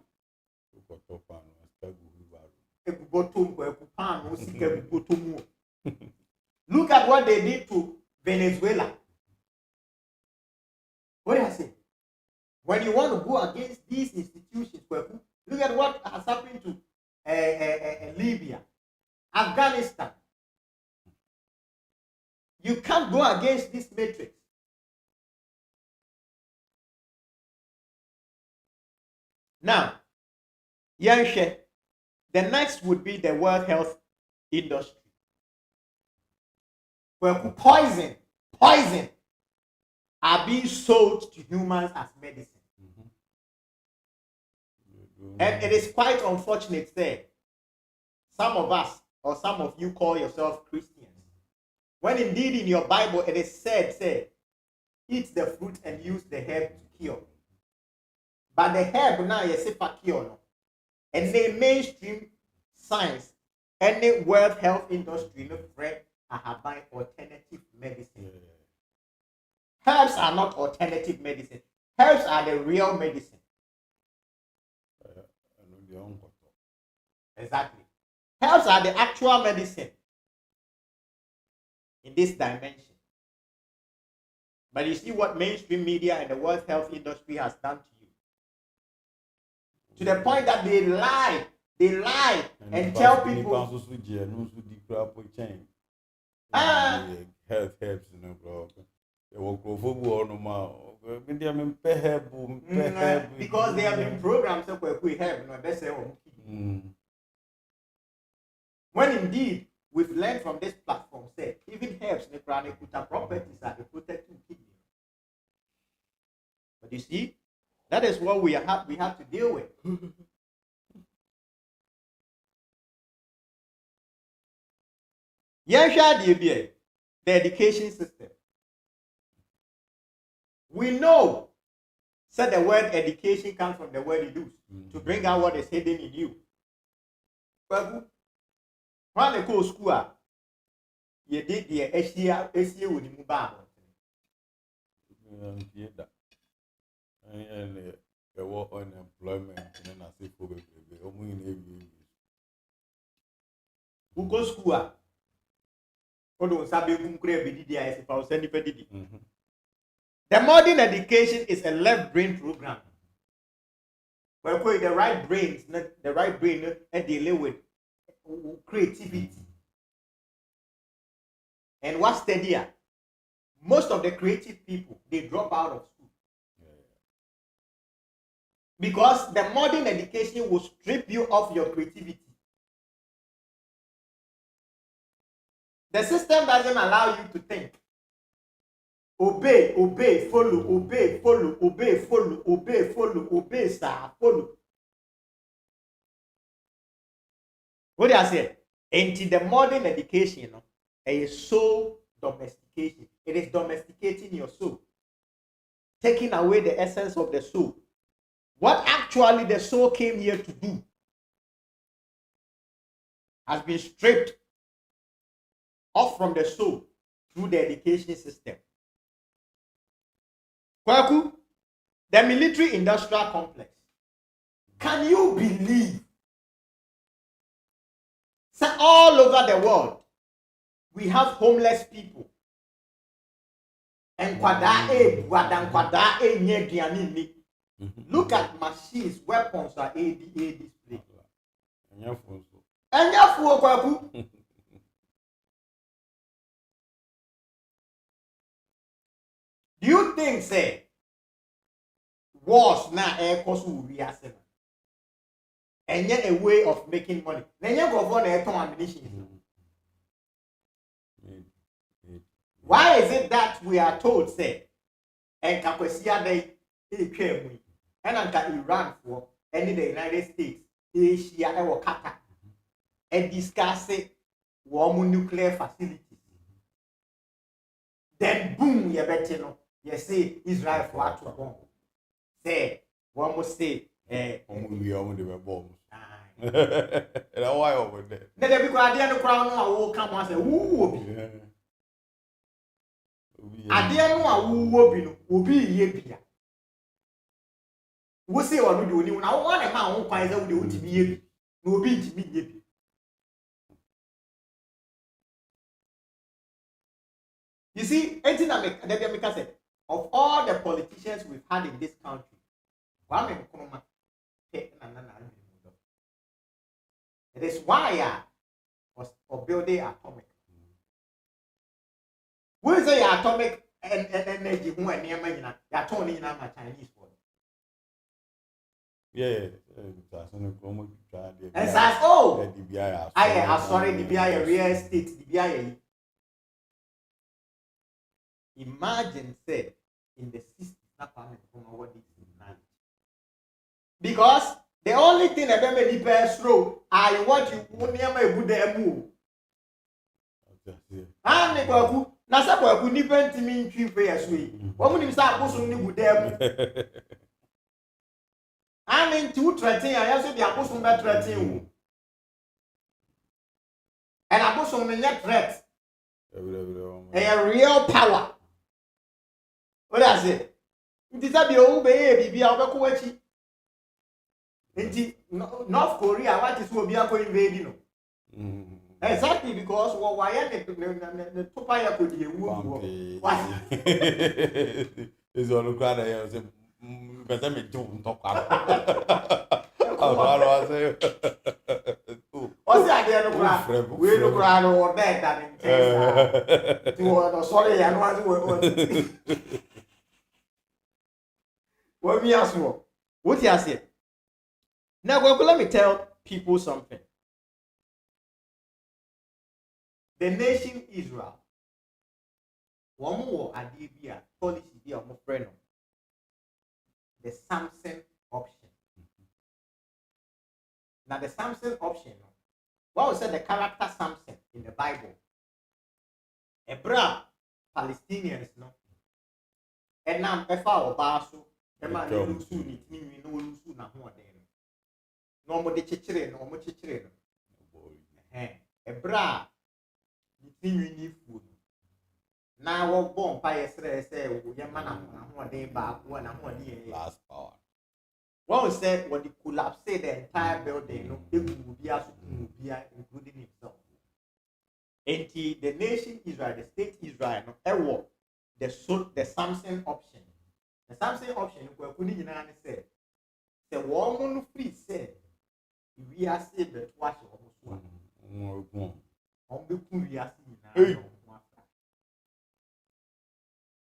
Look at what they did to Venezuela. What do I say? When you want to go against these institutions, look at what has happened to Libya, Afghanistan. You can't go against this matrix. Now, Yanshe, the next would be the World Health industry. Where poison are being sold to humans as medicine. And it is quite unfortunate that some of us, or some of you call yourself Christians, when indeed in your Bible it is said, say, eat the fruit and use the herb to cure. But the herb now is for cure. No? And the mainstream science and the World Health industry no friend are buying alternative medicine. Herbs are not alternative medicine. Herbs are the real medicine. Exactly. Herbs are the actual medicine in this dimension. But you see what mainstream media and the World Health industry has done to you. To the point that they lie and tell people. Herbs, because they have been programmed so we have when indeed we've learned from this platform, say even herbs properties are protecting kidney. But you see, that is what we have to deal with. The education system. We know that the word education comes from the word "educe," to bring out what is hidden in you. But when they go to school, you did the SCA with the mobile. And the war unemployment and I say for who go to school? The modern education is a left brain program. Where the right brain and deal with creativity. And what's steadier? Most of the creative people, they drop out of school. Because the modern education will strip you of your creativity. The system doesn't allow you to think. Obey, follow, obey, sir, follow. What do I say? Into the modern education, is so domestication. It is domesticating your soul, taking away the essence of the soul. What actually the soul came here to do has been stripped off from the soul through the education system. Kwaku, the military industrial complex. Can you believe? So all over the world, we have homeless people. And look at machines, weapons are AD display. Do you think, say, wars now air cost will be as and yet a way of making money? Then you go for the ammunition. Why is it that we are told, say, and Kakwesiya Day, and Iran for any the United States, Asia, or Qatar, and discuss war nuclear facilities? Then boom, you better know. You say Israel for what to bomb. Say, one must say, we are on the bombs. And why over there? Then because I didn't crown, I will come and say, who I didn't know who will be here. We say, or do you now want a man who finds out the UTB? No be to me. You see, anything that said, of all the politicians we've had in this country, it is why I was building atomic. We say atomic and energy who are near me, you're turning my Chinese for. Yeah, and says, oh, I sorry, the BIA real estate, the BIA. Imagine, say, in the 60s, because the only thing that made the best throw, I want you to near my good move. I'm the Baku, Nasa could depend to me in 3 years. What would you start pushing with them? I'm in 213, I also be a person that 13. And I put some net threat. A real power. What does it? It is a old baby, be our Bakuachi. North Korea, what is will be a invading? Exactly, because why the Topaya could be a woman. Why? It's all the crowd. But let me do talk. What's the idea of we look around or that than sorry, I want to. What we ask for? What you say? Now, let me tell people something. The nation Israel, one more idea, policy, be of my friend. The Samson option. Now, the Samson option, what was the character Samson in the Bible? Hebrew Palestinians, no? And now, if I were Basu, the man who soon it means we know who soon are more than no more the children, no more children. Hebrew, the thing we need food. Now, what bomb by say, your man, one day back, one day last power. One said when they collapse the entire building, no, it will be including himself. And the nation Israel, the state Israel, no, ever the Samson option. The Samson option, we couldn't say, the woman free said, we are saved to watch almost one. On the we are seeing now.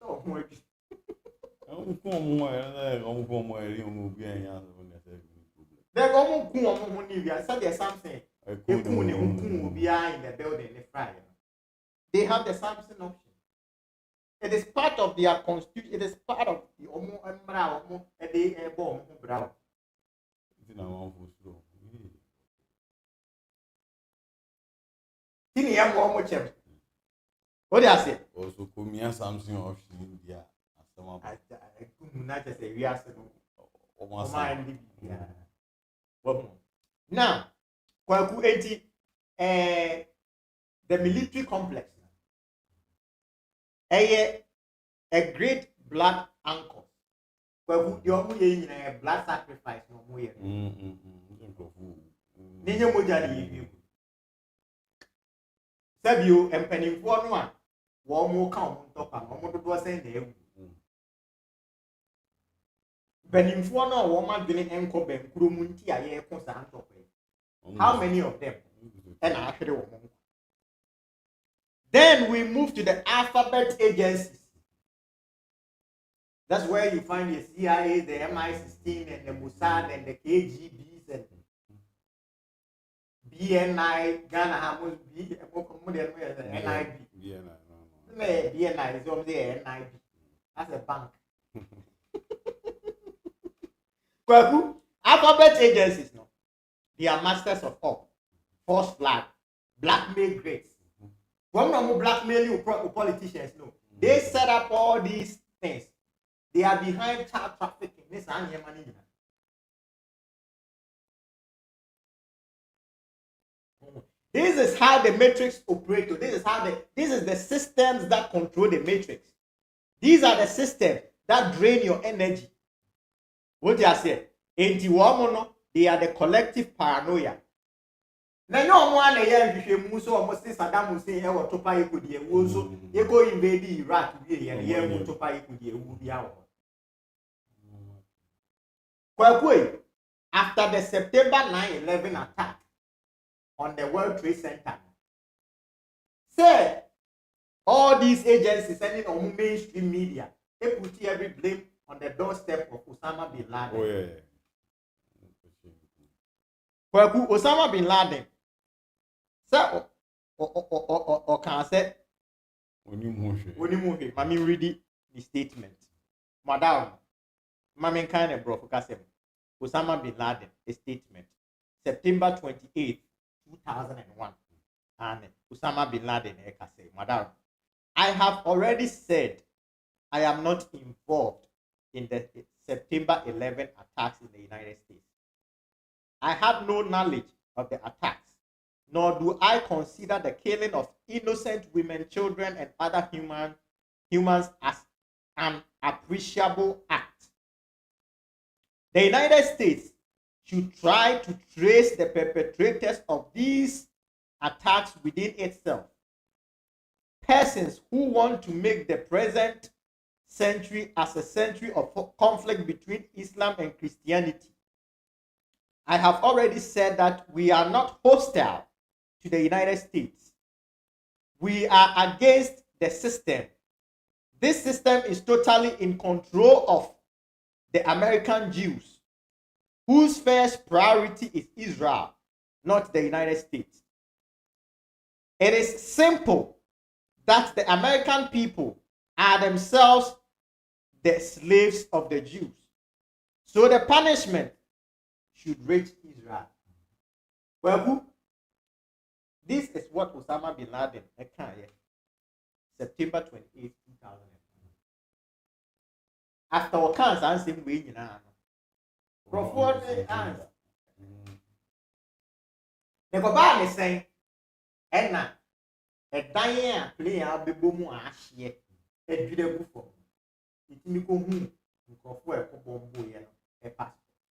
So, they're going to I said there's something. Will be in the building in Friday. They have the Samson option. It is part of their constitution. It is part of the Omo Embra Omo and the Ebo Brown. Tini Omo Chem. What do you say? Also, Kumia something of India. I not just say we are now, Kwaku 80, the military complex. A great blood anchor. Kwaku, your blood sacrifice no more. Ninja Mujadi. Sabio and Penny for one. One more count on top of what was saying there. Benimfoɔ no a wɔn adwene nkɔ bɛnkuro mu nti a yɛreko saa ntɔkwa. How many of them? And ahwere wɔn. Then we move to the alphabet agencies. That's where you find the CIA, the MI16, and the Mossad, and the KGBs, and BNI, Ghana Hamus, NIB. BNI is over there, NIB. That's a bank. Alphabet agencies, no, they are masters of all. False flag, blackmail grades. When we blackmail you politicians, no, they set up all these things. They are behind child trafficking. This is how the matrix operates. This is the systems that control the matrix. These are the systems that drain your energy. What do you say? They are the collective paranoia. Now, no one a so almost Saddam Hussein or Topa could be also you go invade Iraq and Topa could be out. After the September 9/11 attack on the World Trade Center, say all these agencies sending on mainstream media, they put every blame on the doorstep of Osama bin Laden. Oh, yeah. Osama bin Laden, sir, or can say, when you move, Mami read the statement. Madam, Mami kind of broke Osama bin Laden, a statement, September 28th, 2001. And Osama bin Laden, Madam, I have already said I am not involved in the September 11 attacks in the United States. I have no knowledge of the attacks, nor do I consider the killing of innocent women, children, and other humans as an appreciable act. The United States should try to trace the perpetrators of these attacks within itself. Persons who want to make the present century as a century of conflict between Islam and Christianity. I have already said that we are not hostile to the United States. We are against the system. This system is totally in control of the American Jews, whose first priority is Israel, not the United States. It is simple that the American people are themselves the slaves of the Jews. So the punishment should reach Israel. Well, this is what Osama bin Laden September 28, 2000. After Okan's answering, we in Crawford answer. The Baba is saying, Edna, a dying player be boom ash yet, a beautiful form. It me go home, Crawford, a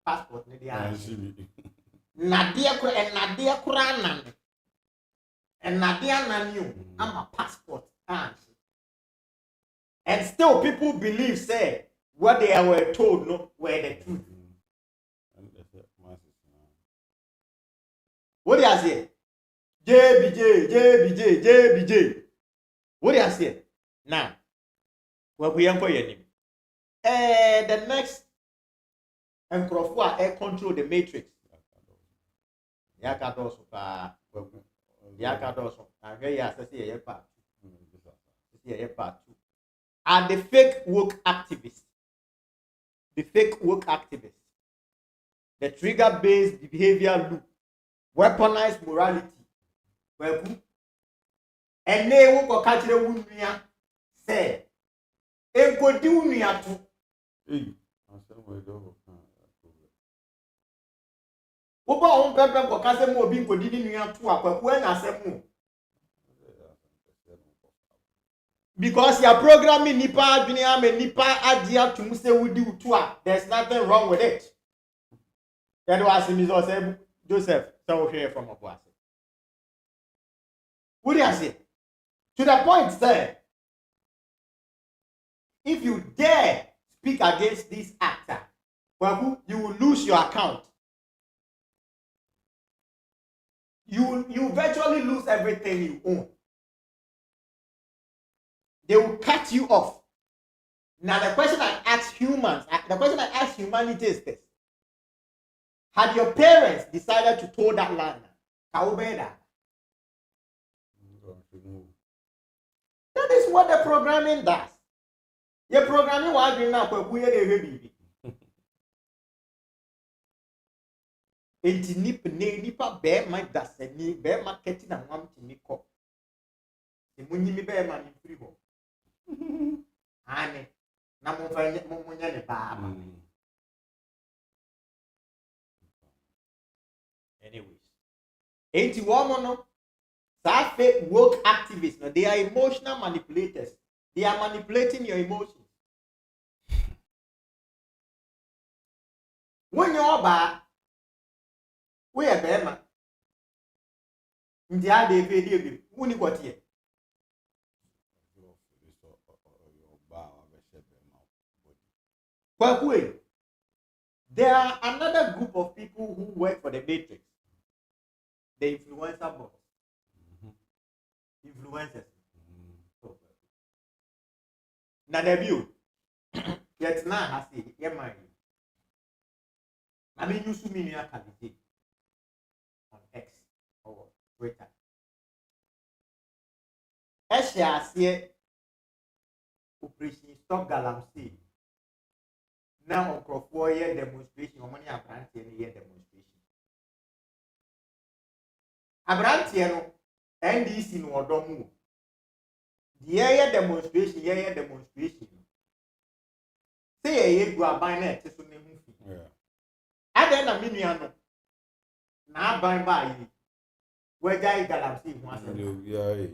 passport, Nadia and Nadia Kuranan. And Nadia knew I'm a passport. And still people believe, say, what they were told no were the truth. What do you say? JBJ. What do you say? Now, what we are going the next and Crawford air control the matrix. Yakadoso pa Yakadoso. And very associate a part. And the fake woke activists. The fake woke activists. The trigger-based behavior loop. Weaponized morality. And they will catch the wound say, Enkodi unia to. Oba on pepper for Casemo being continuing to a when I say because you're programming Nipa, Junior, and Nipa Adia to say we do to there's nothing wrong with it. That was Mr. Joseph, so here from Obuasi. What do you say? To the point, sir, if you dare speak against this actor, well, you will lose your account. You virtually lose everything you own. They will cut you off. Now, the question I ask humans, the question I ask humanity is this. Had your parents decided to tow that land, how better? That is what the programming does. Your programming was doing now for who you baby. Enti nipa bear my dasani bear marketing and one to me cop. The money bear man in free home. Ane, namu fanya munya ne baba. Anyways, enti woman no, woke activists, no, they are emotional manipulators. They are manipulating your emotions. When you're bad, we are bad man. India they pay you. Who need what here? There are another group of people who work for the Matrix. The influencer boss. Influencers. Now the view. Yet now I see. Yeah, man. I mean, you see me near Kalite on X or Twitter. I see Operation Stop Galamsey. Now on Crop 4-year demonstration, or money a brand 10-year demonstration. A brand 10 NDC no Odomu. The year demonstration, year demonstration. Say a year go a binary to Sunday movie. I then a miniano. Now by you. Where Jai Galamsey once.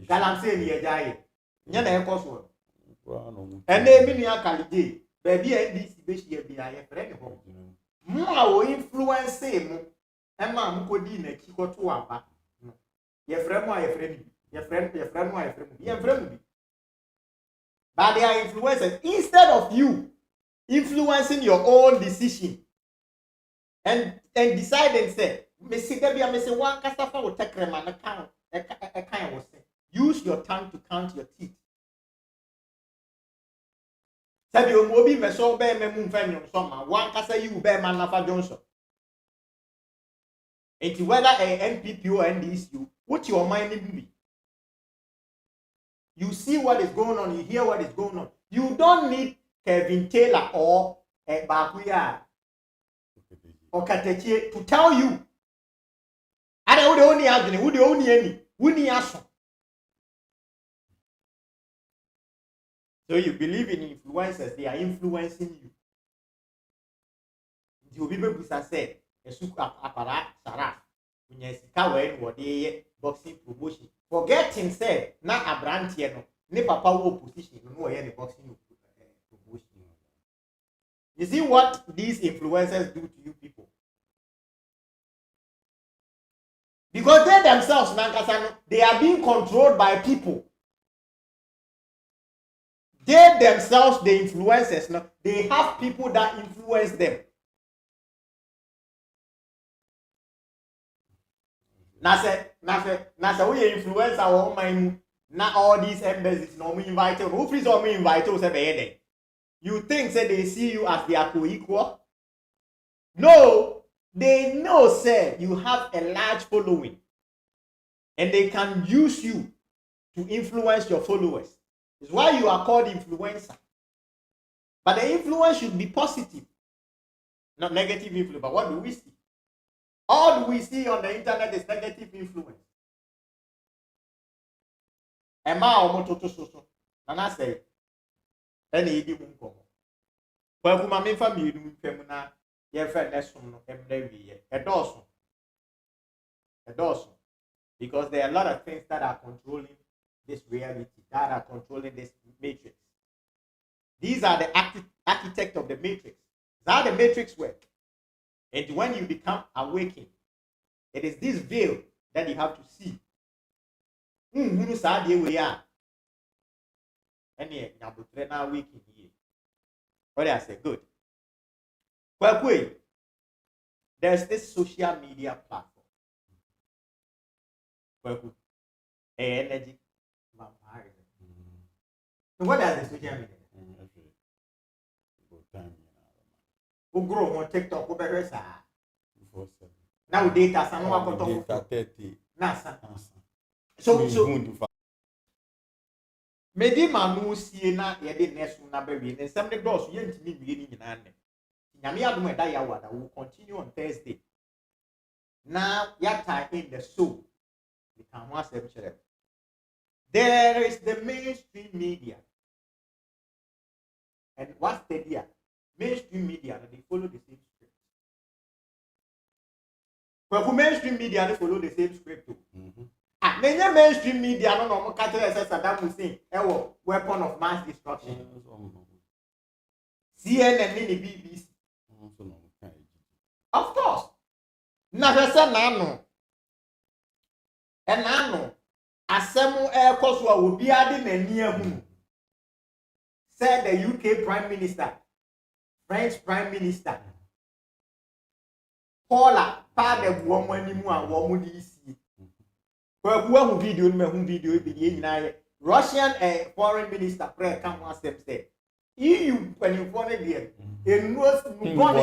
Galamsey near Jai. Yana Coswell. And then Minia Kalide. Baby NDC Beshi be a friend home. More influence him. And Mamma Codine Kiko to Amba. Your friend, my friend, your friend, my friend, your friend. But they are influencers instead of you influencing your own decision and deciding say, Missy Debbie, Missy one Casafa will take them an account. A kind of say, use your tongue to count your teeth. Sabio Mobi Meso Bear Memun Fenion Summer, one Casa you bear Manafa Johnson. It's whether a NPP or NDCU, what your mind be. You see what is going on, you hear what is going on. You don't need Kevin Taylor or Bakuya or Katechi to tell you. I don't know only arguing, who the only any, who the answer. So you believe in influencers, they are influencing you. The people say, Apara, Sarah, when you see what they boxing promotion. Forgetting said, not a brand here, no papa will position, no any boxing promotion. You see what these influencers do to you people? Because they themselves, they are being controlled by people. They themselves, the influencers, they have people that influence them. Nasa we influence our own mind. Not all these embassies no me invite you. Who please me invite you say you think say they see you as their co-equal? No, they know say you have a large following and they can use you to influence your followers. It's why you are called influencer. But the influence should be positive, not negative influence. But what do we see? All we see on the internet is negative influence. Emma or mototo and I say, any idiom come. Well, my main family, femina, your friend lesson, a dozen. Because there are a lot of things that are controlling this reality, that are controlling this matrix. These are the architect of the matrix. That's how the matrix works. And when you become awakened, it is this veil that you have to see. Who said we are? And yet, now waking here. What I say, good. Well, wait. There's this social media platform. Well, energy vampire. So what does the social media? Who grow on TikTok? Who better say? Now data, some more data 30. Nasa. So. Medi manu sie na ye de nesu na be wi. Nsem de dos ye ntimi wie ni nyina ne. Nyame adom eda ya wada will continue on Thursday. Now ya tie in the soul. We can once every. There is the mainstream media. And what's the idea? Mainstream media, they follow the same script. But for mainstream media, they follow the same script too. Many mainstream media no catch as Saddam Hussein, weapon of mass destruction. CNN and BBC. Of course. Nano. And nano. Asemu air koswa will be adding a near whom. Said the UK Prime Minister, French Prime Minister. Paula, part of woman in one DC. Well, video, Russian foreign minister, prayer come once them say. EU, when you want it, it knows the former,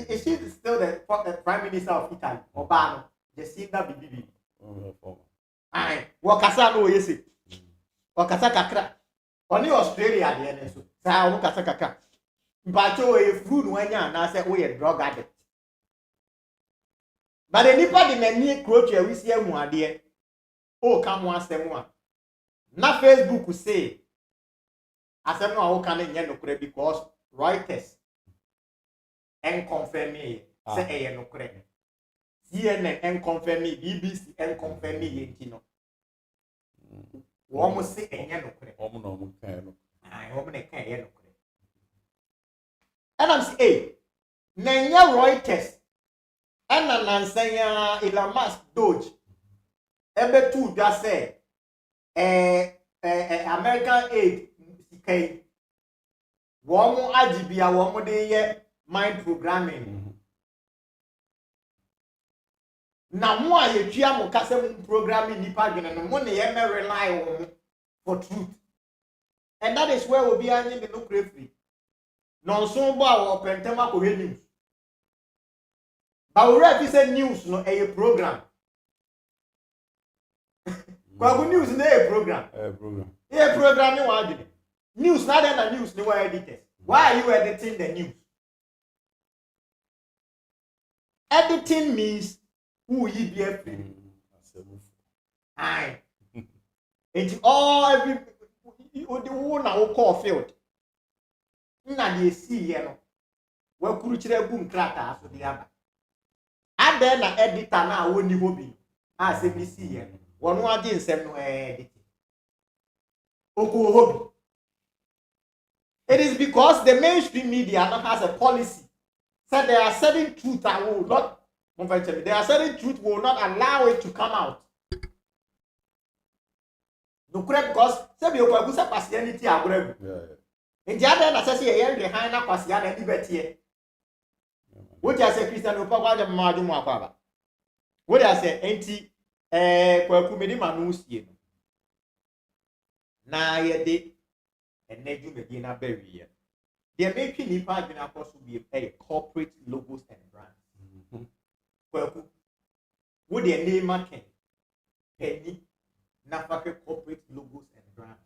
is she still the Prime Minister of Italy, Obama, Jacinda BBB? Aye, Wakasano, yes, Wakasaka, only Australia, the end, so Wakasaka. But a fruit when you and I said we a drug addict. But the nipa de many quote we see one dear. Oh, come once them one. Na Facebook say, I said no, can no credit because Reuters and confirm me say no credit. CNN and confirm me, BBC and confirm me, you know. Almost say no credit. I hope they can't no credit. And I'm saying, hey, Nanya Reuters, and I'm saying, Elon Musk Doge, ebe two just say, American aid, CK, one Ajibia, one more day, mind programming. Now, more you Chiamo Castle programming the pattern and money ever rely on for truth. And that is where we'll be having the look free. Non so ba or pentema ko news. But we ready say news no a program. Kwa news na a program. A program ni wa adini. News na then the news ni wa editors. Why are you editing the news? Editing means who you be free. Aye. It's all every the one na call field. Na de see here no wa kuru kire gu nkrata aso de aba ade na editor na woni hobi a se bi see here wono age nsem no edit oku hobi. It is because the mainstream media not has a policy said there are certain truth that will not there are certain truth will not allow it to come out. No correct because say be okwagu say Christianity agrebu. In the other, I say, I am behind a Pasian and liberty. What I say, Christian, no power, the Madam Wapa. What I say, anti Quakumedi Manus, na ye de, and Neju Medina Berry. They are making the part in to be a corporate logos and brands. Quaku, would their name marking penny, Nafaka corporate logos and brands.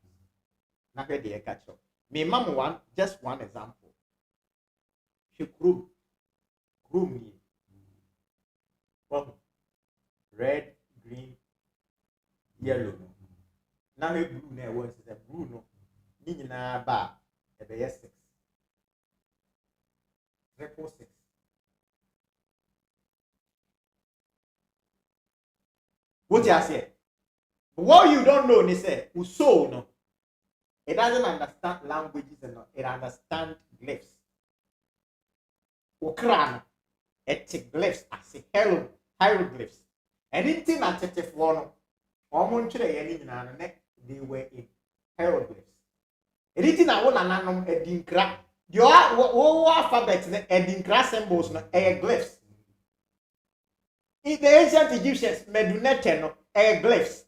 Naka de catch up. Me mama one, just one example. She grew me. red, green, yellow. Now a blue na one is a blue no. Ni na ba e be 6. 666. What you say? What you don't know, ni say, uso no. It doesn't understand languages and it understands glyphs. Okra it glyphs as a hieroglyphs. Anything at church for no, they were in hieroglyphs. Anything I want to know a dinkra. The alphabet a dinkra symbols no glyphs. In the ancient Egyptians, medunete no glyphs.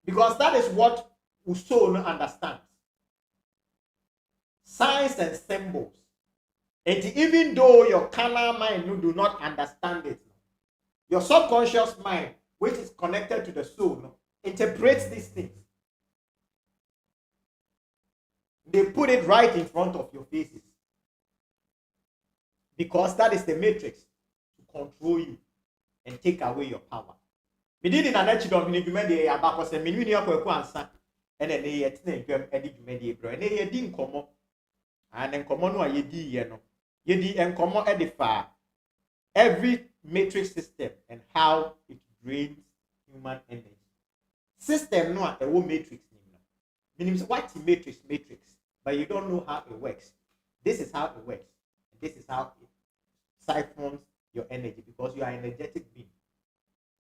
Because that is what Uso no understands. Signs and symbols. And even though your carnal mind do not understand it, your subconscious mind, which is connected to the soul, interprets these things. They put it right in front of your faces. Because that is the matrix to control you and take away your power. We did in an Kyidomhene Dwumadi abako se menu ni akwaku ansa ene ne ye tena dwam edi dwumadi ebro ene ye di nkomo and nkomo no ayedi ye no ye di nkomo edifa every matrix system and how it drains human energy. System no a wo matrix ni no. Meaning what matrix, but you don't know how it works. This is how it works. And this is how it siphons your energy because you are an energetic being.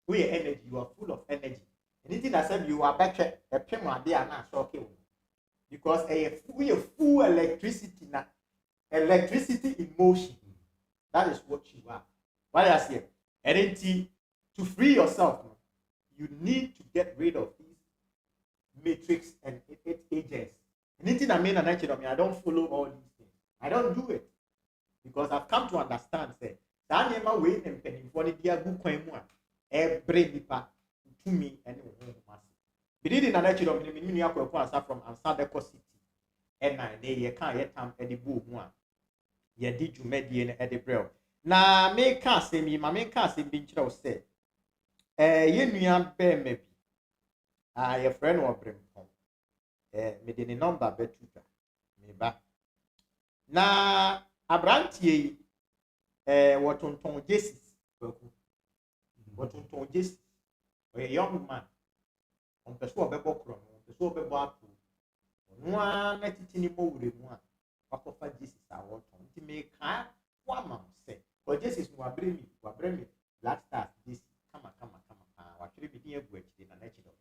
With your energy, you are full of energy. Anything that said you are better, a payment they are not okay. Because we are full electricity now. Electricity in motion. That is what you are. What I say, energy to free yourself, you need to get rid of these matrix and its agents. Anything I mean, I don't follow all these things. I don't do it because I've come to understand. Say, that never wait and penny for the dear good coin one. Every nipa to me and we did in an Kyidomhene from Ansadeko City. And I ye can't yet come at the boom one. Ye did you median at the braille. Na me can't say me, my main can't say Bincho said. Ye knew bear maybe. A friend of brim home. Made any number betuta. Me back. Na a branch ye what on ton Jesus. What on Jesus? A young man. On the swab a book, on the swab a bottle. One at it anymore with one. Papa Jesus, I want to make one man say. But Jesus will bring me. Black stars, this. Come on. What should be here with in a nature of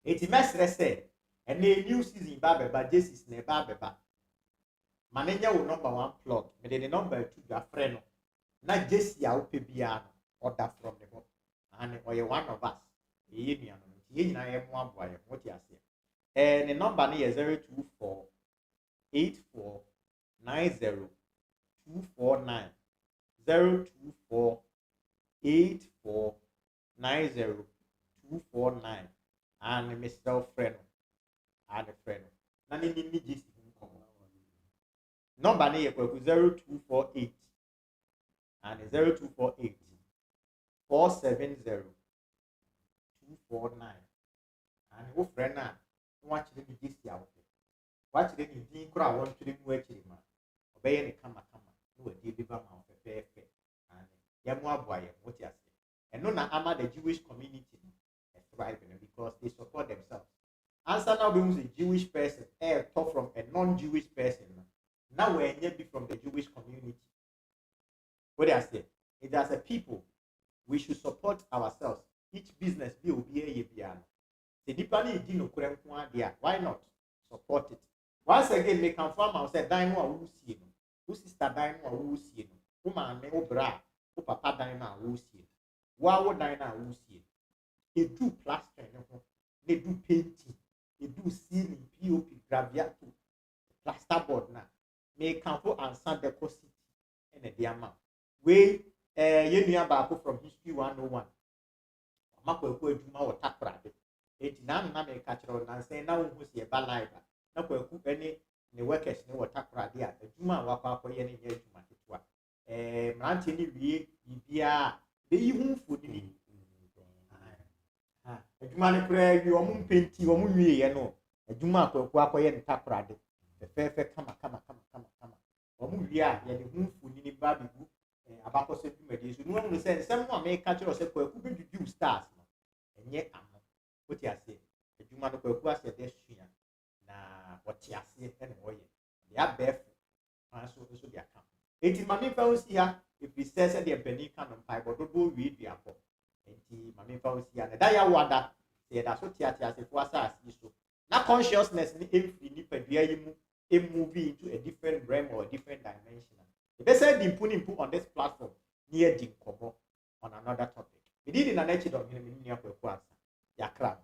it? It's master said, and the new season, Baba, but Jesus never Baba. Manager will number 1 plot, but then the number 2 your friend. Not just your piano. Order from the book, and or you one of us. I am one boy. What you say? And the number here 024 84 90 249 024 84 90 249 and Mr. Friend and a friend. None in the number here 0248 and 0248. 470 249 and who friend now watch the this year watch the in crowd want to move actually man obey any come no a deal biba ma and yamu boy what you say and no na ama the Jewish community thriving because they support themselves. Answer now becomes a Jewish person talk from a non-Jewish person now we're be from the Jewish community. What I say it as a people we should support ourselves. Each business will be a piano. Why not support it? Once again, they can farm and say, Dino, who see him? Who sister Dino, who see him? Woman, no bra, who papa Dino, who see him? Wow, Dino, who see him? They do plastering, they do painting, they do ceiling, POP, graviato, plasterboard now. May come for answer the cost and the amount. We you know about from history 101. Makweku edwuma wo takrade. Eti na me catch on and say na wo see e ba live. Na kweku any ne workers ne wo takrade a edwuma wa kwa ye ne edwuma tetwa. Mranti ni wie bibia Eyi hu mfoni. Adwuma no kra wi omo mpenti omo wie ye no. Adwuma akwaku akoye ntakrade. Fefe kama. Omo wie a ye de hu mfoni ni ba bigu abakose dwumade so no hu se nsem no me ka kire se kwaku bedwudwu stars no. Enye amo. Oti ase. Adwuma no kwaku ase de hwia na oti ase ene woye. They are barefoot. So they are camp. It is Mammy Fauci here. If we say the penny can on pipe, but don't read the apple. It is Mammy Fauci here. The Daya Wada say that's what Tiatia as if was as so. Now consciousness if we need a movie into a different realm or a different dimension. If they said the put on this platform near Jinkomo on another topic. We did in an nature of him in Yakwa. Yakram.